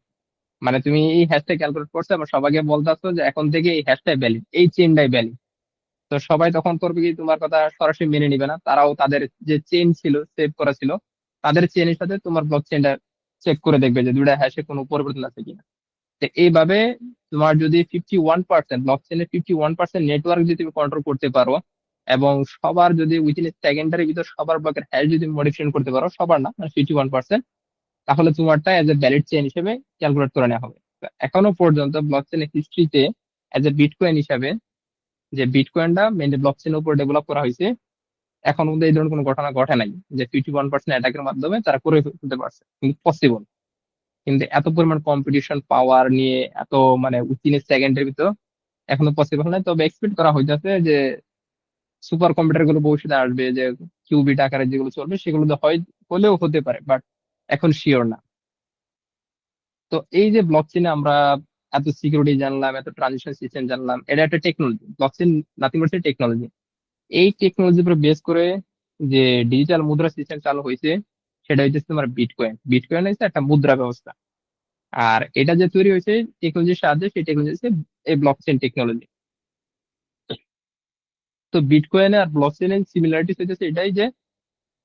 মানে তুমি এই হ্যাশট্যাগ ক্যালকুলেট করছো এবং সবাইকে বলতেছো যে এখন থেকে এই হ্যাশট্যাগ ভ্যালিড, এই চেনটাই ভ্যালিড। তো সবাই তখন করবে কি, তোমার কথা সরাসরি মেনে নিবে না, তারাও তাদের যে চেন ছিল সেভ করা ছিল, তাদের চেনের সাথে তোমার ব্লক চেনটা চেক করে দেখবে যে দুইটা হ্যাশে কোনো পরিবর্তন আছে কিনা। তো এইভাবে তোমার যদি 51% ব্লক চেনের 51% নেটওয়ার্ক যদি তুমি কন্ট্রোল করতে পারো, এবং সবার যদি উইথিন সেকেন্ডারের ভিতর সবার ব্লকের হ্যাশ যদি মডিফিকেশন করতে পারো, সবার না মানে 51%, তাহলে তোমারটা এজ এ ভ্যালিড চেইন হিসেবে ক্যালকুলেট করে নেওয়া হবে। তো এখনো পর্যন্ত ব্লক চেইন হিস্ট্রিতে এজ এ বিটকয়েন হিসাবে, যে বিটকয়েনটা মেইনলি ব্লক চেইনের উপর ডেভেলপ করা হয়েছে, এখন মধ্যে এই ধরনের কোনো ঘটনা ঘটে নাই যে 51% অ্যাটাকের মাধ্যমে তারা করে ফেলতে পারছে, কিন্তু পসিবল। কিন্তু এত পরিমাণ কম্পিটিশন পাওয়ার নিয়ে এত, মানে উইথিন সেকেন্ডের ভিতর এখনো পসিবল নয়। তবে এক্সপেক্ট করা হইতেছে যে সুপার কম্পিউটার গুলো ভবিষ্যতে আসবে, যে কিউবিট আকারে যেগুলো চলবে সেগুলো তো হয়, হলেও হতে পারে, বাট এখন শিওর না। তো এই যে ব্লক চেইনে আমরা এত সিকিউরিটি জানলাম, এত ট্রানজিশন সিস্টেম জানলাম, এটা একটা technology. Block chain nothing but technology. এই টেকনোলজির উপর বেস করে যে ডিজিটাল মুদ্রা সিস্টেম চালু হয়েছে, সেটা হচ্ছে তোমার বিটকয়েন। বিটকয়েন হচ্ছে একটা মুদ্রা ব্যবস্থা, আর এটা যে তৈরি হয়েছে টেকনোলজির সাহায্যে, সেই টেকনোলজি হচ্ছে এই ব্লক চেইন টেকনোলজি। তো বিটকয়েন আর ব্লক চেইনের সিমিলারিটিস হচ্ছে এটাই যে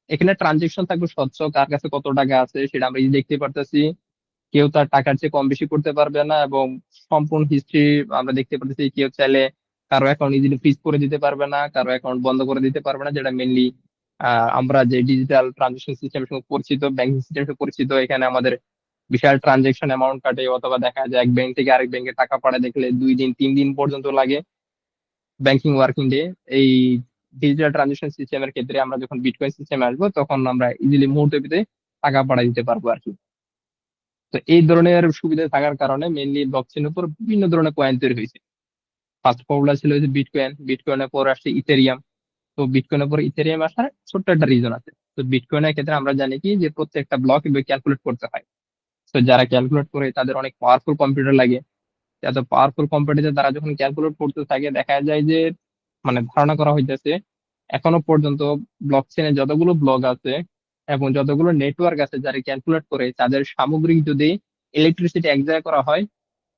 এখানে ট্রানজেকশন থাকবে স্বচ্ছ, কার কাছে কত টাকা আছে সেটা আমরা এই যে দেখতে পারতেছি, কেউ তার টাকার চেয়ে কম বেশি করতে পারবে না, এবং সম্পূর্ণ হিস্ট্রি আমরা দেখতে পাচ্ছি। কেউ চাইলে কারো অ্যাকাউন্ট ইজিলি ফ্রিজ করে দিতে পারবে না, কারো অ্যাকাউন্ট বন্ধ করে দিতে পারবে না, যেটা মেনলি আমরা যে ডিজিটাল ট্রানজেকশন সিস্টেমের সঙ্গে পরিচিত, ব্যাংকিং সিস্টেমের সঙ্গে পরিচিত, এখানে আমাদের বিশাল ট্রানজেকশন অ্যামাউন্ট কাটে, অথবা দেখা যায় এক ব্যাংক থেকে আরেক ব্যাংকে টাকা পাঠাতে দেখলে 2 দিন 3 দিন পর্যন্ত লাগে ব্যাংকিং ওয়ার্কিং ডে। এই ডিজিটাল ট্রানজেকশন সিস্টেমের ক্ষেত্রে আমরা যখন বিটকয়েন সিস্টেমে আসবো, তখন আমরা ইজিলি মুহূর্তের ভিতরে টাকা পাঠাই দিতে পারবো আর কি। তো এই ধরনের সুবিধা থাকার কারণে মেইনলি ব্লকচেনের উপর বিভিন্ন ধরনের কয়েন তৈরি হয়েছে। ফার্স্ট পপুলার ছিল যে বিটকয়েন, বিটকয়েনের পর আসছে ইথেরিয়াম। তো বিটকয়েনের পর ইথেরিয়াম আসার ছোট্ট একটা রিজন আছে। তো বিটকয়েনের ক্ষেত্রে আমরা জানি কি যে প্রত্যেকটা ব্লক ক্যালকুলেট করতে হয়। তো যারা ক্যালকুলেট করে তাদের অনেক পাওয়ারফুল কম্পিউটার লাগে। এত পাওয়ারফুল কম্পিউটারে তারা যখন ক্যালকুলেট করতে থাকে দেখা যায় যে মানে ধারণা করা হইতেছে এখনো পর্যন্ত ব্লক চেনে যতগুলো ব্লক আছে এবং যতগুলো নেটওয়ার্ক আছে যারা ক্যালকুলেট করে তাদের সামগ্রিক যদি ইলেকট্রিসিটি এক জায়গায় করা হয়,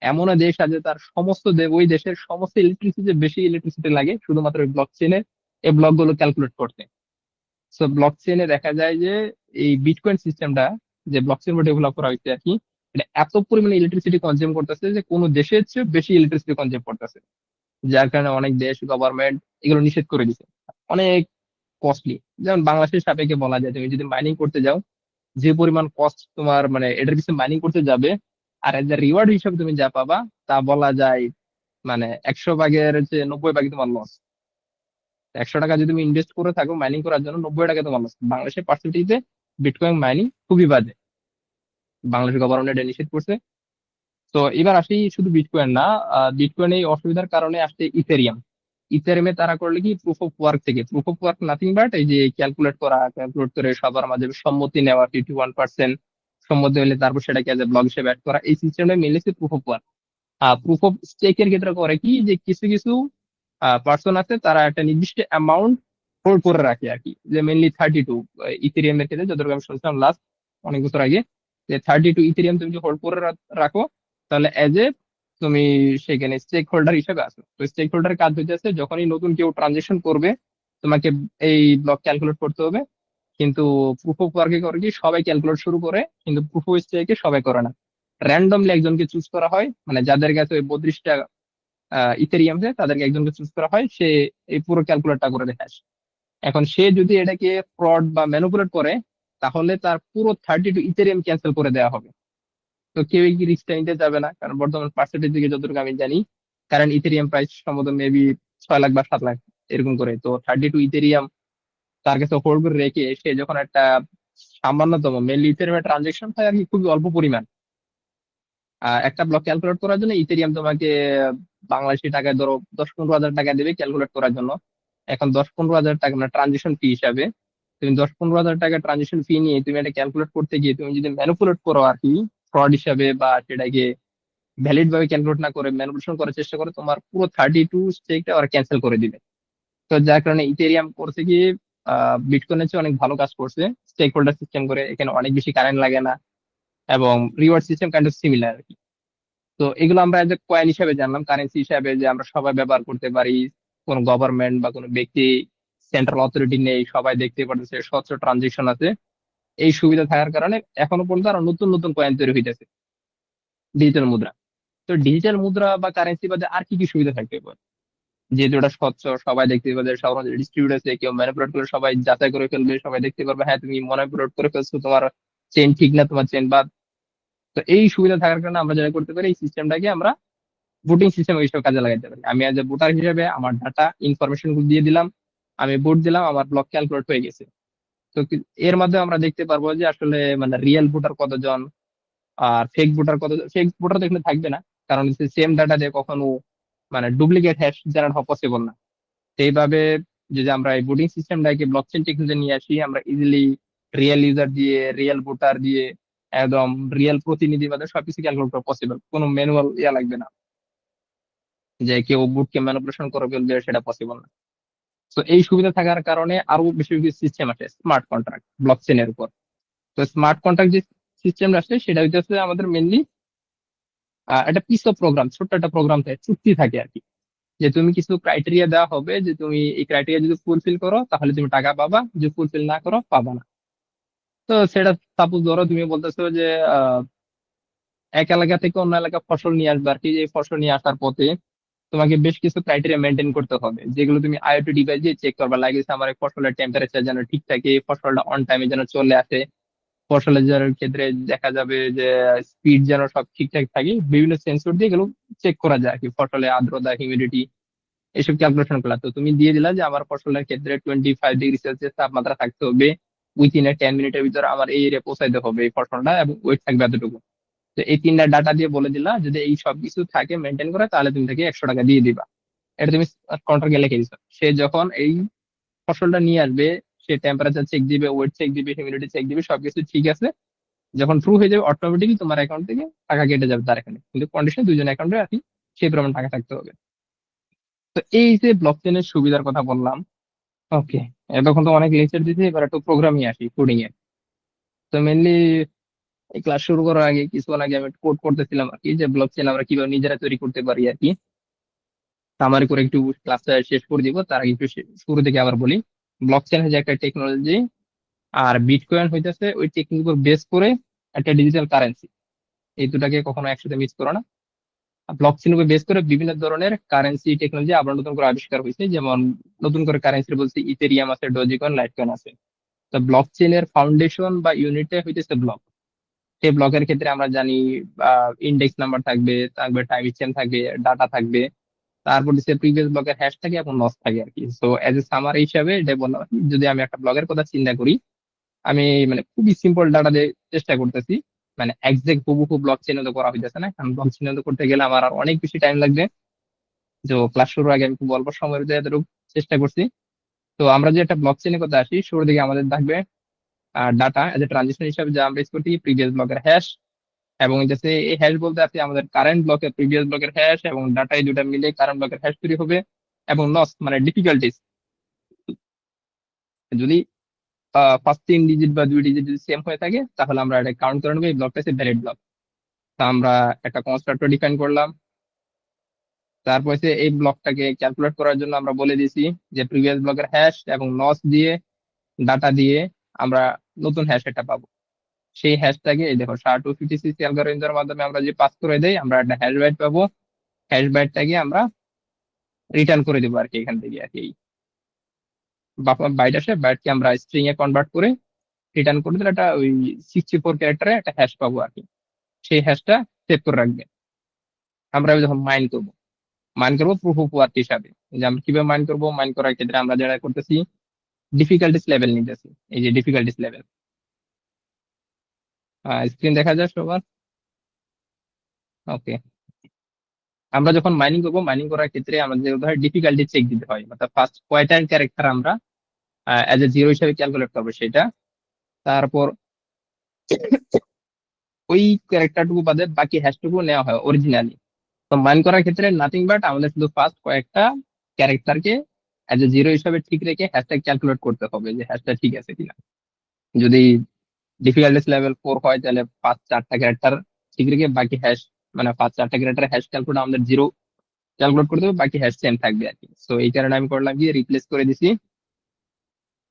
এমন দেশ আছে তার সমস্ত ওই দেশের সমস্ত ইলেকট্রিসিটি বেশি ইলেকট্রিসিটি লাগে শুধুমাত্র ওই ব্লক চেনে এই ব্লক গুলো ক্যালকুলেট করতে। তো ব্লক চেনে দেখা যায় যে এই বিটকয়েন সিস্টেমটা যে ব্লক চেন ডেভেলপ করা হয়েছে আর কি, এটা এত পরিমাণে ইলেকট্রিসিটি কনজিউম করতেছে যে কোনো দেশের চেয়ে বেশি ইলেকট্রিসিটি কনজিউম করতেছে। যার কারণে অনেক দেশ গভর্নমেন্ট এগুলো নিষেধ করে দিছে। অনেক কস্টলি। যেমন বাংলাদেশের সাপেক্ষে বলা যায় তুমি যদি মাইনিং করতে যাও, যে পরিমাণ কস্ট তোমার মানে এটার পিছনে মাইনিং করতে যাবে, আর এজ রিওয়ার্ড হিসাবে তুমি যা পাবা তা বলা যায় মানে 100 ভাগের যে 90 ভাগই তোমার লস। 100 টাকা যদি তুমি ইনভেস্ট করে থাকো মাইনিং করার জন্য, 90 টাকা তোমার লস। বাংলাদেশের পার্সেন্টেজে বিটকয়েন মাইনিং খুবই বাজে, বাংলাদেশ গভর্নমেন্ট এটা নিষেধ করছে। তো এবার আসি শুধু বিটকয়েন না, বিটকয়েন এই অসুবিধার কারণে আসছে ইথেরিয়াম। ইথেরিয়ামে তারা করলে কি প্রুফ অফ ওয়ার্ক থেকে, proof of work nothing but এই যে ক্যালকুলেট করা, ক্যালকুলেট করে সবার মাঝে সম্মতি নেওয়া 51% সম্মতি হলে তারপর সেটাকে এজ এ ব্লগ হিসেবে অ্যাড করা, এই সিস্টেমটা মিলেছে proof of work. Proof of স্টেকের ক্ষেত্রে করে কি যে কিছু কিছু পার্সন আছে তারা একটা নির্দিষ্ট অ্যামাউন্ট হোল্ড করে রাখে আর কি, যে মেনলি 32 ইথেরিয়াম এর ক্ষেত্রে যতটুকু আমি শুনছিলাম লাস্ট অনেক বছর আগে, যে 32 ইথেরিয়াম তুমি যদি হোল্ড করে রাখো তাহলে এজ এ তুমি সেখানে স্টেক হোল্ডার হিসেবে আছো। তো স্টেক হোল্ডারের কাজ হইতেছে যখনই নতুন কেউ ট্রানজেকশন করবে তোমাকে এই ব্লক ক্যালকুলেট করতে হবে। কিন্তু প্রুফ অফ ওয়ার্কে করে কি সবাই ক্যালকুলেট শুরু করে, কিন্তু প্রুফ অফ স্টেকে সবাই করে না। র্যান্ডমলি একজনকে চুজ করা হয়, মানে যাদের কাছে ওই 32টা ইথেরিয়াম আছে তাদেরকে একজনকে চুজ করা হয়, সে এই পুরো ক্যালকুলেটটা করে দেখে আসে। এখন সে যদি এটাকে ফ্রড বা ম্যানুপুলেট করে তাহলে তার পুরো 32 ইথেরিয়াম ক্যান্সেল করে দেওয়া হবে। তো কেউ কি রিস্কটা নিতে যাবে না, কারণ বর্তমান পার্সেন্টেজ দিকে যতটুকু আমি জানি, কারণ ইথেরিয়াম প্রাইস সম্ভবত মেবি 6 লাখ বা 7 লাখ এরকম করে। তো 32 ইথেরিয়াম তার কাছে হোল্ড করে রেখে সে যখন একটা সামান্যতম মেনলি ইথেরিয়ামের ট্রানজেকশন হয় আর কি খুবই অল্প পরিমাণ, একটা ব্লক ক্যালকুলেট করার জন্য ইথেরিয়াম তোমাকে বাংলাদেশি টাকায় ধরো 10-15 হাজার টাকা দেবে ক্যালকুলেট করার জন্য। এখন 10-15 হাজার টাকা মানে ট্রানজিশন ফি হিসাবে, তুমি 10-15 হাজার টাকা ট্রানজিশন ফি নিয়ে তুমি এটা ক্যালকুলেট করতে গিয়ে তুমি যদি ম্যানুপুলেট করো আর কি ফ্রড হিসাবে, বা সেটাকে ভ্যালিড ভাবে ক্যালকুলেট না করে ম্যানুপুলেশন করার চেষ্টা করে, তোমার পুরো 32 স্টেকটা ওরা ক্যান্সেল করে দিবে। তো যার কারণে ইথেরিয়াম করছে কি বিটকয়েনের চেয়ে অনেক ভালো কাজ করছে। স্টেক হোল্ডার সিস্টেম করে এখানে অনেক বেশি কারেন্ট লাগে না, এবং reward system kind of similar. তো এগুলো আমরা এজ এ কয়েন হিসাবে জানলাম, কারেন্সি হিসাবে যে আমরা সবাই ব্যবহার করতে পারি। কোনো গভর্নমেন্ট বা কোনো ব্যক্তি, সেন্ট্রাল অথরিটি নেই, সবাই দেখতে পারতেছে, স্বচ্ছ ট্রানজেকশন আছে। এই সুবিধা থাকার কারণে এখনো পর্যন্ত আরো নতুন নতুন কয়েন তৈরি হইতেছে, ডিজিটাল মুদ্রা। তো ডিজিটাল মুদ্রা বা কারেন্সি বাদে আর কি কি সুবিধা থাকতে পারে? যেহেতু এটা স্বচ্ছ, সবাই দেখতে পাবে, সবার ডিস্ট্রিবিউট আছে, কেউ ম্যানিপুলেট করে সবাই যাচাই করে ফেলবে, সবাই দেখতে পারবে হ্যাঁ তুমি ম্যানিপুলেট করে ফেলছো, তোমার চেন ঠিক না, তোমার চেন বাদ। তো এই সুবিধা থাকার কারণে আমরা যেটা করতে পারি এই সিস্টেমটাকে আমরা ভোটিং সিস্টেম হিসেবে কাজে লাগাতে পারি। আমি অ্যাজ এ ভোটার হিসেবে আমার ডাটা ইনফরমেশন দিয়ে দিলাম, আমি ভোট দিলাম, আমার ব্লক ক্যালকুলেট হয়ে গেছে। তো এর মাধ্যমে আমরা দেখতে পারবো যে আসলে মানে রিয়েল ভোটার কতজন আর ফেক ভোটার কতজন। ফেক ভোটার তো এখানে থাকবে না, কারণ সেম ডাটা দিয়ে কখনো মানে ডুপ্লিকেট হ্যাশ জেনারেট হওয়া পসিবল না। তো এইভাবে যদি আমরা এই ভোটিং সিস্টেমটাকে ব্লকচেন টেকনোলজি নিয়ে আসি, আমরা ইজিলি রিয়েল ইউজার দিয়ে, রিয়েল ভোটার দিয়ে, একদম রিয়েল প্রতিনিধি মাধ্যমে সবকিছু ক্যালকুলেট করা পসিবল, কোনো ম্যানুয়াল ইয়া লাগবে না যে কেউ বুটকে ম্যানিপুলেশন করে ফেলবে, সেটা পসিবল না। তো এই সুবিধা থাকার কারণে আরো বেশি বেশি সিস্টেম আছে স্মার্ট কন্ট্রাক্ট ব্লকচেনের উপর। তো স্মার্ট কন্ট্রাক্ট যে সিস্টেম আছে সেটা হইতেছে আমাদের মেনলি একটা পিস অফ প্রোগ্রাম, ছোট্ট একটা প্রোগ্রাম থাকে, চুক্তি থাকে আর কি, যে তুমি কিছু ক্রাইটেরিয়া দেওয়া হবে যে তুমি এই ক্রাইটেরিয়া যদি ফুলফিল করো তাহলে তুমি টাকা পাবা, যদি ফুলফিল না করো পাবা না। তো সেটা সাপোজ ধরো তুমি বলতেছো যে আহ, এক এলাকা থেকে অন্য এলাকা ফসল নিয়ে আসবে আর কি, যে ফসল নিয়ে আসার পথে তোমাকে বেশ কিছু ক্রাইটেরিয়া মেনটেন করতে হবে, যেগুলো তুমি আইওটি ডিভাইস দিয়ে চেক করবা, লাগে আমার এই ফসলের টেম্পারেচার যেন ঠিক থাকে, ফসলটা অন টাইমে যেন চলে আসে, ফসলের যেন ক্ষেত্রে দেখা যাবে যে স্পিড যেন সব ঠিকঠাক থাকে, বিভিন্ন সেন্সর দিয়ে এগুলো চেক করা যায় আর কি, ফসলের আর্দ্রতা, হিউমিডিটি, এইসব ক্যালকুলেশন করলা। তো তুমি দিয়ে দিলা যে আমার ফসলের ক্ষেত্রে 25 ডিগ্রি সেলসিয়াস তাপমাত্রা থাকতে হবে, উইথিন 10 মিনিটের ভিতর আমার এই এরিয়া পৌঁছাইতে হবে এই ফসলটা, এবং ওয়েট থাকবে এতটুকু। তো এই তিনটা ডাটা দিয়ে বলে দিলা যদি এই সব কিছু থাকে মেনটেন করে, তাহলে তুমি তাকে 100 টাকা দিয়ে দিবা। এটা তুমি কন্ট্রাক্টে লিখে দিছো। সে যখন এই ফসলটা নিয়ে আসবে, সে টেম্পারেচার চেক দিবে, ওয়েট চেক দিবে, হিউমিডিটি চেক দিবে, সবকিছু ঠিক আছে যখন ট্রু হয়ে যাবে, অটোমেটিকলি তোমার অ্যাকাউন্ট থেকে টাকা কেটে যাবে তার এখানে, কিন্তু কন্ডিশন দুজন অ্যাকাউন্টে আর কি সেই পরিমাণ টাকা থাকতে হবে। তো এই যে ব্লক চেনের সুবিধার কথা বললাম, ওকে, তখন তো অনেক লেকচার দিয়েছি, এবার একটু প্রোগ্রামিং আসি, কোডিং এ। তো মেনলি এই ক্লাস শুরু করার আগে কিছুক্ষণ আগে আমি কোড করতেছিলাম আর কি, যে ব্লক চেন আমরা কিভাবে নিজেরা তৈরি করতে পারি আর কি। সামারি করে একটু ক্লাসটা শেষ করে দিব, তার আগে একটু শুরু থেকে আবার বলি। ব্লক চেন হচ্ছে একটা টেকনোলজি, আর বিটকয়েন হইতেছে ওই টেকনিক উপর বেস করে একটা ডিজিটাল কারেন্সি। এই দুটাকে কখনো একসাথে মিস করো না। ব্লক চেন উপর বেস করে বিভিন্ন ধরনের কারেন্সি টেকনোলজি আবার নতুন করে আবিষ্কার হয়েছে, যেমন নতুন করে কারেন্সি বলতে ইথেরিয়াম আছে, ডোজিকয়েন, লাইটকয়েন আছে। তো ব্লক চেনের ফাউন্ডেশন বা ইউনিটে হইতেছে ব্লক। সেই ব্লকের ক্ষেত্রে আমরা জানি ইন্ডেক্স নাম্বার থাকবে, থাকবে টাইম চেন থাকবে, ডাটা থাকবে, তারপর হচ্ছে প্রিভিয়াস ব্লকের হ্যাশ থাকে এবং নস থাকে আর কি। সো এজ এ সামারি হিসাবে এটা বললাম আর কি। যদি আমি একটা ব্লগের কথা চিন্তা করি, আমি মানে খুবই সিম্পল ডাটা দিয়ে চেষ্টা করতেছি, মানে একজ্যাক্ট হুবহু ব্লক চিহ্নিত করা হইতেছে না, কারণ ব্লক চিহ্নিত করতে গেলে আমার আর অনেক বেশি টাইম লাগবে। তো ক্লাস শুরুর আগে আমি খুব অল্প সময়ের মধ্যে এতটুকু চেষ্টা করছি। তো আমরা যে একটা ব্লক চেনের কথা আসি, শুরুর দিকে আমাদের থাকবে ডাটা এজ এ ট্রানজিশন হিসাবে, যা আমরা ইউজ করতে প্রিভিয়াস ব্লকের হ্যাশ, এবং হচ্ছে এই হ্যাশ বলতে আছে আমাদের কারেন্ট ব্লকের প্রিভিয়াস ব্লকের হ্যাশ, এবং ডাটা এই দুটা মিলে কারেন্ট ব্লকের হ্যাশ তৈরি হবে। এবং নস মানে ডিফিকাল্টিস, যদি ফার্স্ট 3 ডিজিট বা 2 ডিজিট যদি সেম হয়ে থাকে, তাহলে আমরা এটা কাউন্ট করে নেবো এই ব্লকটা হচ্ছে ভ্যালিড ব্লক। তা আমরা একটা কনস্ট্রাক্টর ডিফাইন করলাম। তারপর হচ্ছে এই ব্লকটাকে ক্যালকুলেট করার জন্য আমরা বলে দিয়েছি যে প্রিভিয়াস ব্লকের হ্যাশ এবং নস দিয়ে, ডাটা দিয়ে আমরা নতুন হ্যাশ একটা পাবো। সেই হ্যাশটাকে এই দেখো SHA-256 অ্যালগরিদমের মাধ্যমে আমরা যে পাস করে দেই, আমরা একটা হ্যাশ বাইট পাবো। হ্যাশ বাইটটাকে আমরা রিটার্ন করে দেবো আর কি, এখান থেকে আর কি বাইট আসে, বাইটকে আমরা স্ট্রিং এ কনভার্ট করে রিটার্ন করে দিলে একটা ওই 64 ক্যারেক্টারে একটা হ্যাশ পাবো আর কি। সেই হ্যাশটা সেভ করে রাখবে। আমরা যখন মাইন করবো প্রুফ অফ ওয়ার্ক হিসাবে। যে আমরা কিভাবে মাইন করবো, মাইন করার ক্ষেত্রে আমরা যেটা করতেছি, ডিফিকাল্টিস লেভেল নিতেছি। এই যে ডিফিকাল্টিস লেভেল, স্ক্রিন দেখা যায় সবার? ওকে। আমরা যখন মাইনিং করবো, মাইনিং করার ক্ষেত্রে আমাদের ধর ডিফিকাল্টি চেক দিতে হয়, অর্থাৎ ফার্স্ট কয়টা ক্যারেক্টার আমরা এজ এ জিরো হিসাবে ক্যালকুলেট করবো সেটা। তারপর ওই ক্যারেক্টারটুকু বাদে বাকি হ্যাশটুকু নেওয়া হয় অরিজিনালি। তো মাইন করার ক্ষেত্রে নাথিং বাট আমাদের শুধু ফার্স্ট কয়েকটা ক্যারেক্টারকে এজ এ জিরো হিসাবে ঠিক রেখে হ্যাশট্যাগ ক্যালকুলেট করতে হবে যে হ্যাশটা ঠিক আছে কিনা। যদি ডিফিকাল্টিস লেভেল 4 হয়, তাহলে 5-4টা ক্যারেক্টার ঠিক রেখে বাকি হ্যাশ, মানে 5-4টা ক্যারেক্টার হ্যাশ ক্যালকুলেট আমাদের জিরো ক্যালকুলেট করতে হবে, বাকি হ্যাশ সেম থাকবে আর কি। তো এই কারণে আমি করলাম কি, রিপ্লেস করে দিছি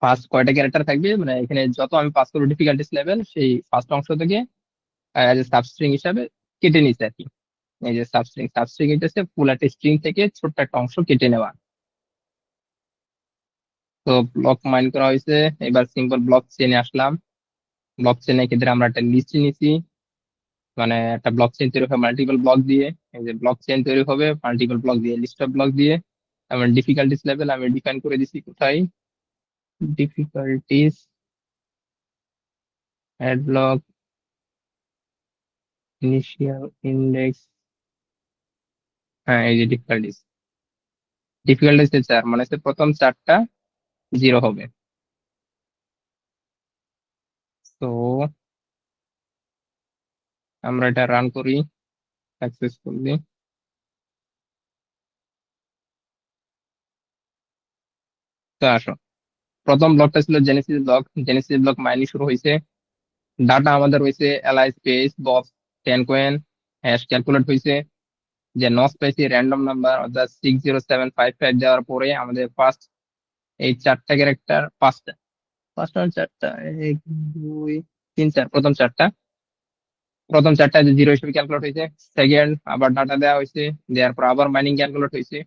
ফার্স্ট কয়টা ক্যারেক্টার থাকবে, মানে এখানে যত আমি পাস করবো ডিফিকাল্টিস লেভেল, সেই ফার্স্ট অংশ থেকে এজ এ সাবস্ট্রিং হিসাবে কেটে নিছে আর কি। এই যে সাবস্ট্রিং, সাবস্ট্রিং হচ্ছে ফুল একটা স্ট্রিং থেকে ছোট্ট একটা অংশ কেটে নেওয়া। তো ব্লক মাইন করা হয়েছে, এবার সিম্পল ব্লক চেনে আসলাম। ব্লক চেনের ক্ষেত্রে আমরা একটা লিস্ট নিছি, মানে একটা ব্লক চেন তৈরি হবে মাল্টিপল ব্লক দিয়ে। এই যে ব্লক চেন তৈরি হবে মাল্টিপল ব্লক দিয়ে, লিস্ট অফ ব্লক দিয়ে। আমার ডিফিকাল্টিস লেভেল আমি ডিফাইন করে দিছি কোথায়, difficulties add block initial index. হ্যাঁ, এই যে ডিফিকাল্টিস, ডিফিকাল্টিস 4, মানে হচ্ছে প্রথম 4টা জিরো হবে। তো আমরা এটা রান করি সাকসেসফুলি। তো আসো, প্রথম ব্লকটা ছিল Genesis block. Genesis block mining শুরু হয়েছে, ডাটা আমাদের হয়েছে LI space box 10 coin, hash calculate হয়েছে। যে নস পাইছি র্যান্ডম নাম্বার অর্থাৎ 60755 দেওয়ার পরে আমাদের ফার্স্ট এই 4টা ক্যারেক্টার, পাঁচটা 4টা, 1 2 3 4, প্রথম চারটা যে জিরো হিসেবে ক্যালকুলেট হয়েছে। সেকেন্ড আবার ডাটা দেওয়া হয়েছে, দেওয়ার পর আবার মাইনিং ক্যালকুলেট হয়েছে।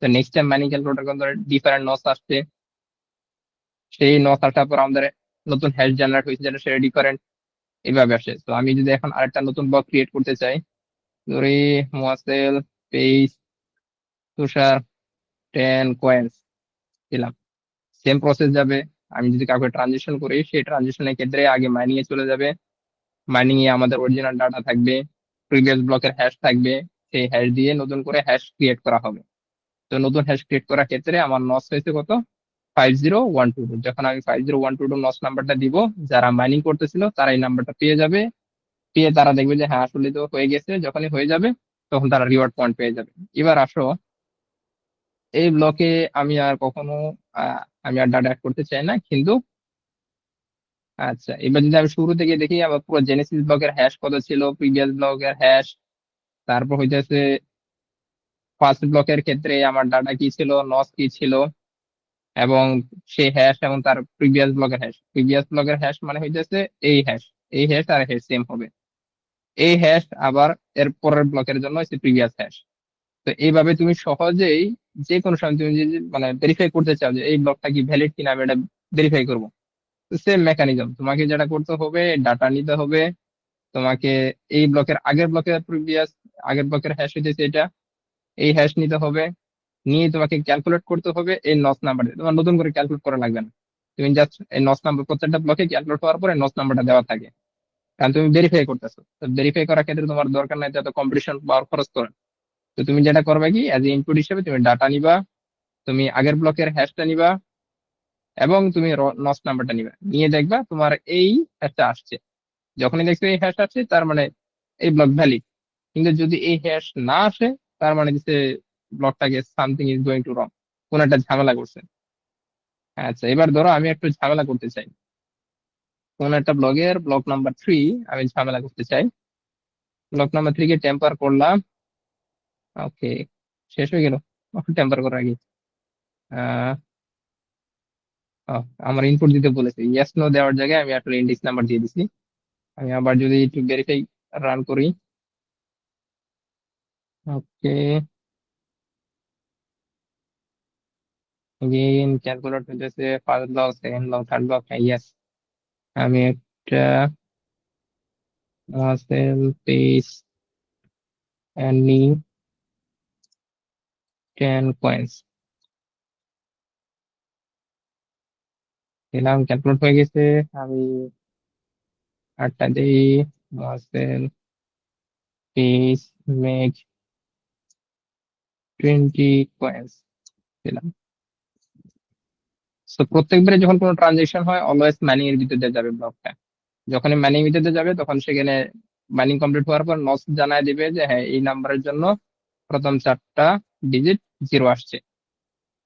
তো নেক্সট টাইম মাইনিং ক্যালকুলেটর কিন্তু ডিফারেন্ট নস আসছে, সেই নস আসার পর আমাদের নতুন হ্যাশ জেনারেট হয়েছে, যেটা সেটা ডিফারেন্ট এইভাবে আসে। তো আমি যদি এখন আরেকটা নতুন ব্লক ক্রিয়েট করতে চাই, ধরি মোয়াসেল পেজ তুষার 10 কয়েন্স দিলাম, সেম প্রসেস যাবে। আমি যদি কাউকে ট্রানজিশন করি, সেই ট্রানজিশনের ক্ষেত্রে আগে মাইনিং এ চলে যাবে। মাইনিং এ আমাদের অরিজিনাল ডাটা থাকবে, প্রিভিয়াস ব্লকের হ্যাশ থাকবে, সেই হ্যাশ দিয়ে নতুন করে হ্যাশ ক্রিয়েট করা হবে। তো নতুন হ্যাশ ক্রিয়েট করার ক্ষেত্রে আমার নস হয়েছে কত, 50122। যখন আমি 50122 নস নাম্বারটা দিব, যারা মাইনিং করতেছিল তারা এই নাম্বারটা পেয়ে যাবে। পেয়ে তারা দেখবে যে হ্যাঁ আসলে তো হয়ে গেছে। যখনই হয়ে যাবে তখন তারা রিওয়ার্ড পয়েন্ট পেয়ে যাবে। এবার আসো, এই ব্লকে আমি আর কখনো আহ, আমি আর ডাটা অ্যাড করতে চাই না, কিন্তু আচ্ছা এবার যদি আমি শুরু থেকে দেখি, আমার পুরো জেনেসিস ব্লকের হ্যাশ কত ছিল, প্রিভিয়াস ব্লকের হ্যাশ, তারপর হইতেছে ফার্স্ট ব্লকের ক্ষেত্রে আমার ডাটা কি ছিল, নস কি ছিল, এবং সেই হ্যাশ এবং তার প্রিভিয়াস ব্লকের হ্যাশ। প্রিভিয়াস ব্লকের হ্যাশ মানে হইতেছে এই হ্যাশ, এই হ্যাশ আর হ্যাশ সেম হবে। এই হ্যাশ আবার এর পরের ব্লকের জন্য হচ্ছে প্রিভিয়াস হ্যাশ। তো এইভাবে তুমি সহজেই যে কোনো সময় তুমি যদি মানে ভেরিফাই করতে চাও যে এই ব্লকটা কি ভ্যালিড কিনা, আমি এটা ভেরিফাই করবো, তো সেম মেকানিজম তোমাকে যেটা করতে হবে, ডাটা নিতে হবে। তোমাকে এই ব্লকের আগের ব্লকের প্রিভিয়াস, আগের ব্লকের হ্যাশ হইতেছে এটা, এই হ্যাশ নিতে হবে। নিয়ে তোমাকে ক্যালকুলেট করতে হবে এই নস নাম্বার দিয়ে। তোমার নতুন করে ক্যালকুলেট করা লাগবে না, তুমি জাস্ট এই নস নাম্বার প্রত্যেকটা ব্লকে ক্যালকুলেট হওয়ার পরে নস নাম্বারটা দেওয়া থাকে, কারণ তুমি ভেরিফাই করতেছো। তো ভেরিফাই করার ক্ষেত্রে তোমার দরকার নাই এত কম্পিটিশন পাওয়ার খরচ করে। তো তুমি যেটা করবে কি, অ্যাজ ইনপুট হিসেবে তুমি ডাটা নিবা, তুমি আগের ব্লকের হ্যাশটা নিবা, এবং তুমি নস নাম্বারটা নিবা, নিয়ে দেখবা তোমার এই হ্যাশটা আসছে। যখনই দেখছো এই হ্যাশ আসছে, তার মানে এই ব্লক ভ্যালিড। কিন্তু যদি এই হ্যাশ না আসে, তার মানে দিচ্ছে ব্লকটাকে সামথিং ইজ গোয়িং টু রং, কোন একটা ঝামেলা করছে। আচ্ছা এবার ধরো আমি একটু ঝামেলা করতে চাই, কোন একটা ব্লগের ব্লক নাম্বার 3 আমি ঝামেলা করতে চাই। ব্লক নাম্বার 3 কে টেম্পার করলাম। ওকে, শেষ হয়ে গেল টেম্পার করার আগে। আহ আমার ইনপুট দিতে বলেছে, ইয়েস নো দেওয়ার জায়গায় আমি আসলে ইন্ডেক্স নাম্বার দিয়ে দিছি। আমি আবার যদি একটু ভেরিফাই রান করি, ওকে, এগেইন ক্যালকুলেট হইতেছে first block, second block, third block, yes. আমি একটা সেল পেজ এন্ড 10 কয়েন্স দিলাম, ক্যালকুলেট হয়ে গেছে। আমি আটটা দিই, সেল পেজ মেক 20 কয়েন্স দিলাম। তো প্রত্যেকবারে যখন কোনো ট্রানজেকশন হয়, অলওয়েজ ম্যানিং এর ভিতর দিয়ে যাবে ব্লকটা। যখনই ম্যানিং ভিতর দিয়ে যাবে, তখন সেখানে মাইনিং কমপ্লিট হওয়ার পর নস জানায় দিবে যে হ্যাঁ এই নাম্বারের জন্য প্রথম 4টা ডিজিট জিরো আসছে।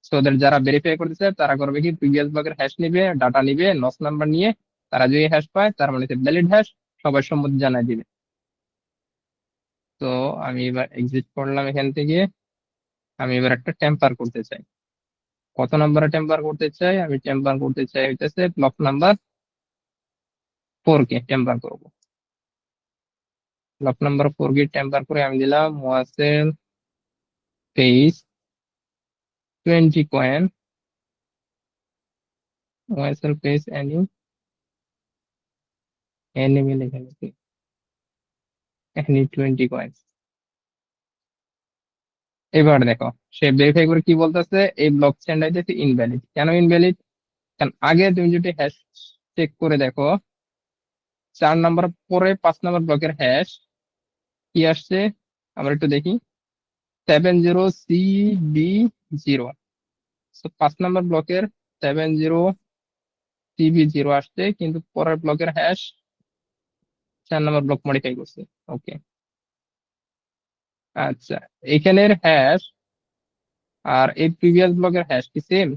তো ওদের যারা ভেরিফাই করতেছে তারা করবে কি, প্রিভিয়াস ব্লকের হ্যাশ নিবে, ডাটা নিবে, নস নাম্বার নিয়ে তারা যদি হ্যাশ পায় তার মানে ভ্যালিড হ্যাশ, সবার সম্মতি জানায় দিবে। তো আমি এবার এক্সিট করলাম এখান থেকে। আমি এবার একটা টেম্পার করতে চাই। কত নাম্বারে টেম্পার করতে চাই, আমি টেম্পার করতে চাই হইতেছে ব্লক নাম্বার 4 কে টেম্পার করবো। ব্লক নাম্বার 4 কে টেম্পার করে আমি দিলাম ওয়াসেল পেজ 20 কয়েন, ওয়াসেল পেজ এনিমি লিখে নিচ্ছি, এখানে 20 কয়েন। এবার দেখো, সে ভেরিফাই করে কি বলতেছে, এই ব্লক চেনটা হইতেছে ইনভ্যালিড। কেন ইনভ্যালিড? কারণ আগে তুমি যদি হ্যাশ চেক করে দেখো, 4 নাম্বার পরে 5 নাম্বার ব্লকের হ্যাশ কি আসছে, আমরা একটু দেখি, 70CB0। 5 নাম্বার ব্লকের 70CB0 আসছে, কিন্তু পরের ব্লকের হ্যাশ 4 নাম্বার ব্লক মডিফাই করছে। ওকে, আচ্ছা, এখানের হ্যাশ আর এই প্রিভিয়াস ব্লকের হ্যাশ কি সেম?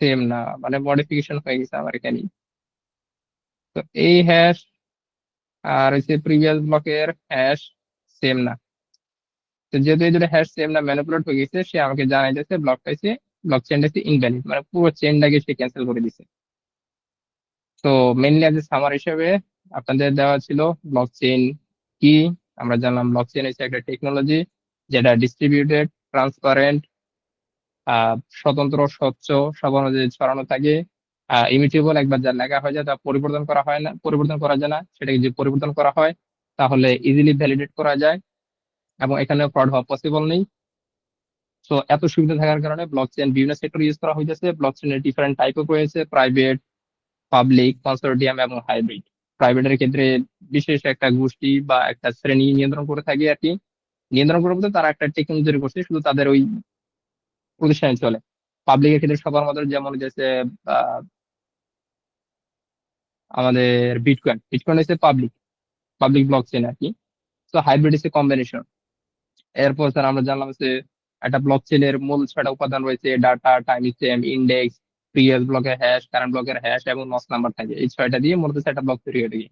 সেম না, মানে মডিফিকেশন হয়ে গেছে আমার এখানে। তো এই হ্যাশ আর হচ্ছে প্রিভিয়াস ব্লকের হ্যাশ সেম না। তো যেহেতু এই দুটো হ্যাশ সেম না, ম্যানিপুলেট হয়ে গেছে, সে আমাকে জানাই দিয়েছে ব্লকটা হচ্ছে, ব্লক চেনটা হচ্ছে ইনভ্যালিড, মানে পুরো চেনটাকে সে ক্যান্সেল করে দিছে। তো মেইনলি আজ সামার হিসেবে আপনাদের দেওয়া ছিল ব্লক চেইন কি। আমরা জানলাম ব্লক চেইন হচ্ছে একটা টেকনোলজি যেটা ডিস্ট্রিবিউটেড, ট্রান্সপারেন্ট, স্বতন্ত্র, স্বচ্ছ, সবার মধ্যে ছড়ানো থাকে, ইমিটেবল। একবার যা লেখা হয়ে যায় তা পরিবর্তন করা হয় না, পরিবর্তন করা যায় না। সেটাকে যদি পরিবর্তন করা হয় তাহলে ইজিলি ভ্যালিডেট করা যায়, এবং এখানে ফ্রড হওয়া পসিবল নেই। সো এত সুবিধা থাকার কারণে ব্লক চেইন বিভিন্ন সেক্টর ইউজ করা হইতেছে। ব্লক চেইনের ডিফারেন্ট টাইপও রয়েছে, প্রাইভেট, পাবলিক, কনসোর্টিয়াম এবং হাইব্রিড। প্রাইভেটের ক্ষেত্রে বিশেষ একটা গোষ্ঠী বা একটা শ্রেণী নিয়ন্ত্রণ করে থাকে আর কি। নিয়ন্ত্রণ করে বলতে তারা একটা টেকনোলজি তৈরি করছে, শুধু তাদের ওই প্রতিষ্ঠানে চলে। পাবলিকের ক্ষেত্রে সবার মধ্যে যেমন হচ্ছে আহ, আমাদের বিটকয়েন, বিটকয়েন হচ্ছে পাবলিক, পাবলিক ব্লক চেইন আর কি। তো হাইব্রিড হচ্ছে কম্বিনেশন। এরপর স্যার আমরা জানলাম যে একটা ব্লক চেইনের মূল 6টা উপাদান রয়েছে: data, time stamp, index, previous ব্লকের হ্যাশ, কারেন্ট ব্লকের হ্যাশ এবং নস নাম্বার থাকে। এই 6টা দিয়ে মূলত একটা ব্লক তৈরি হয়ে থাকে।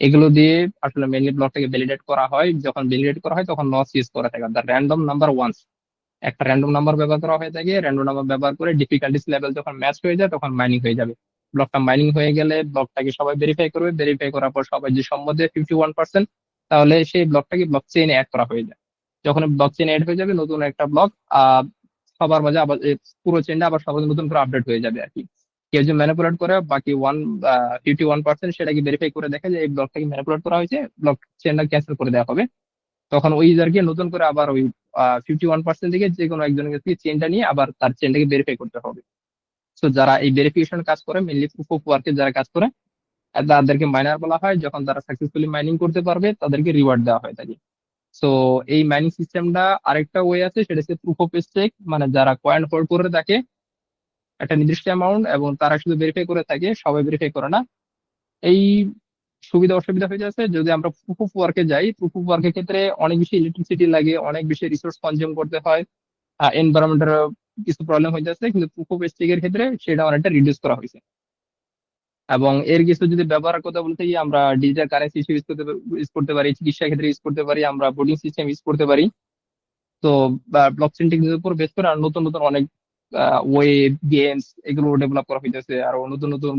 এগুলো দিয়ে আসলে মেনলি ব্লকটাকে ভ্যালিডেট করা হয়। যখন ভ্যালিডেট করা হয় তখন নস ইউজ করা থাকে, দ্য র্যান্ডম নাম্বার ওয়ান্স। একটা র্যান্ডম নাম্বার ব্যবহার করা হয়ে থাকে। র্যান্ডম নাম্বার ব্যবহার করে ডিফিকাল্টিস লেভেল যখন ম্যাচ হয়ে যায় তখন মাইনিং হয়ে যাবে। ব্লকটা মাইনিং হয়ে গেলে ব্লকটাকে সবাই ভেরিফাই করবে, ভেরিফাই করার পর সবাই যে সম্মতি 51%, তাহলে সেই ব্লকটাকে ব্লক চেইনে অ্যাড করা হয়ে যায়। যখন ব্লক চেইনে অ্যাড হয়ে যাবে নতুন একটা ব্লক, আহ সবার মাঝে আবার পুরো চেইনটা আবার সবার নতুন করে আপডেট হয়ে যাবে আর কি। কেউ যে ম্যানিপুলেট করে বাকি 51%, সেটাকে ভেরিফাই করে দেখে যে এই ব্লকটাকে ম্যানিপুলেট করা হয়েছে, ব্লক চেইনটা ক্যান্সেল করে দেওয়া হবে। তখন ওই ইউজারকে নতুন করে আবার ওই 51% থেকে যে কোনো একজনের কাছ থেকে চেনটা নিয়ে আবার তার চেনটাকে ভেরিফাই করতে হবে। তো যারা এই ভেরিফিকেশন কাজ করে, মেনলি প্রুফ অফ ওয়ার্কে যারা কাজ করে, তাদেরকে মাইনার বলা হয়। যখন তারা সাকসেসফুলি মাইনিং করতে পারবে তাদেরকে রিওয়ার্ড দেওয়া হয় থাকে। তো এই মাইনিং সিস্টেমটা আরেকটা ওয়ে আছে, সেটা হচ্ছে প্রুফ অফ স্টেক। মানে যারা কয়েন হোল্ড করে থাকে একটা নির্দিষ্ট অ্যামাউন্ট, এবং তারা শুধু ভেরিফাই করে থাকে, সবাই ভেরিফাই করে না। এই সুবিধা অসুবিধা হয়ে যাচ্ছে যদি আমরা প্রুফ অফ ওয়ার্কে যাই। প্রুফ অফ ওয়ার্কের ক্ষেত্রে অনেক বেশি ইলেকট্রিসিটি লাগে, অনেক বেশি রিসোর্স কনজিউম করতে হয়, এনভায়রনমেন্টের কিছু প্রবলেম হয়ে যাচ্ছে। কিন্তু প্রুফ অফ স্টেকের ক্ষেত্রে সেটা অনেকটা রিডিউস করা হয়েছে। এবং এর কিছু যদি ব্যবহারের কথা বলতে গিয়ে, আমরা ডিজিটাল কারেন্সি ইউজ করতে পারি, চিকিৎসা ক্ষেত্রে ইউজ করতে পারি, আমরা ভোটিং সিস্টেম ইউজ করতে পারি। তো ব্লকচেন টেকনোলজির উপর বেস করে আর নতুন নতুন অনেক ওয়েব গেমস এগুলো ডেভেলপ করা হইতেছে, আর নতুন নতুন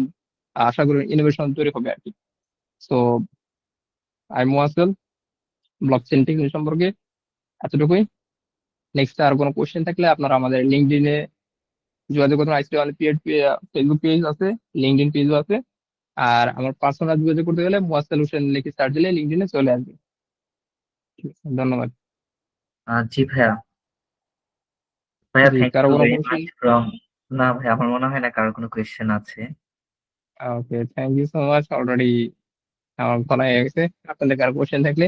আশা করি ইনোভেশন তৈরি হবে আর কি। তো আই মোয়াসেল ব্লকচেন টেকনোলজি সম্পর্কে এতটুকুই। নেক্সট আর কোনো কোশ্চেন থাকলে আপনারা আমাদের লিঙ্কডইনে যোগাযোগ করুন। আইসিটি ওয়ান ফেসবুক পেজ আছে, লিঙ্কডইন পেজও আছে। আর আমার পার্সোনাল যোগাযোগ করতে গেলে মোয়াসেল হোসেন লিখে সার্চ দিলে লিঙ্কডইনে চলে আসবে। ঠিক আছে, ধন্যবাদ। জি ভাইয়া। ভাইয়া জি, থ্যাংক কারো ইউ কোনো ভেরি কোশ্চেন? Much from. না ভাই, আমার মনে হয় না কারো কোনো কোয়েশ্চেন আছে। Okay, thank you so much. Already আমার বলা হয়ে গেছে। আপনাদের কারো কোশ্চেন থাকলে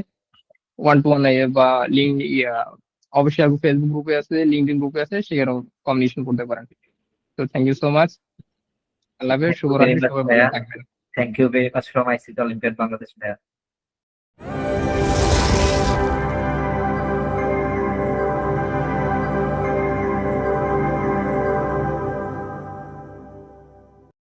ওয়ান টু ওয়ান বা লিঙ্ক, অবশ্যই ফেসবুক গ্রুপে আছে, লিঙ্কডইন গ্রুপে আছে, সেখানেও কমিউনিকেশন করতে পারেন। তো থ্যাংক ইউ সো মাচ। আল্লাহ হাফেজ, থ্যাংক ইউ ভেরি শুভরাত্রি, মাচ সবাই ভালো ভাইয়া। থাকবেন। Thank you very much from ICT Olympiad Bangladesh ভাইয়া।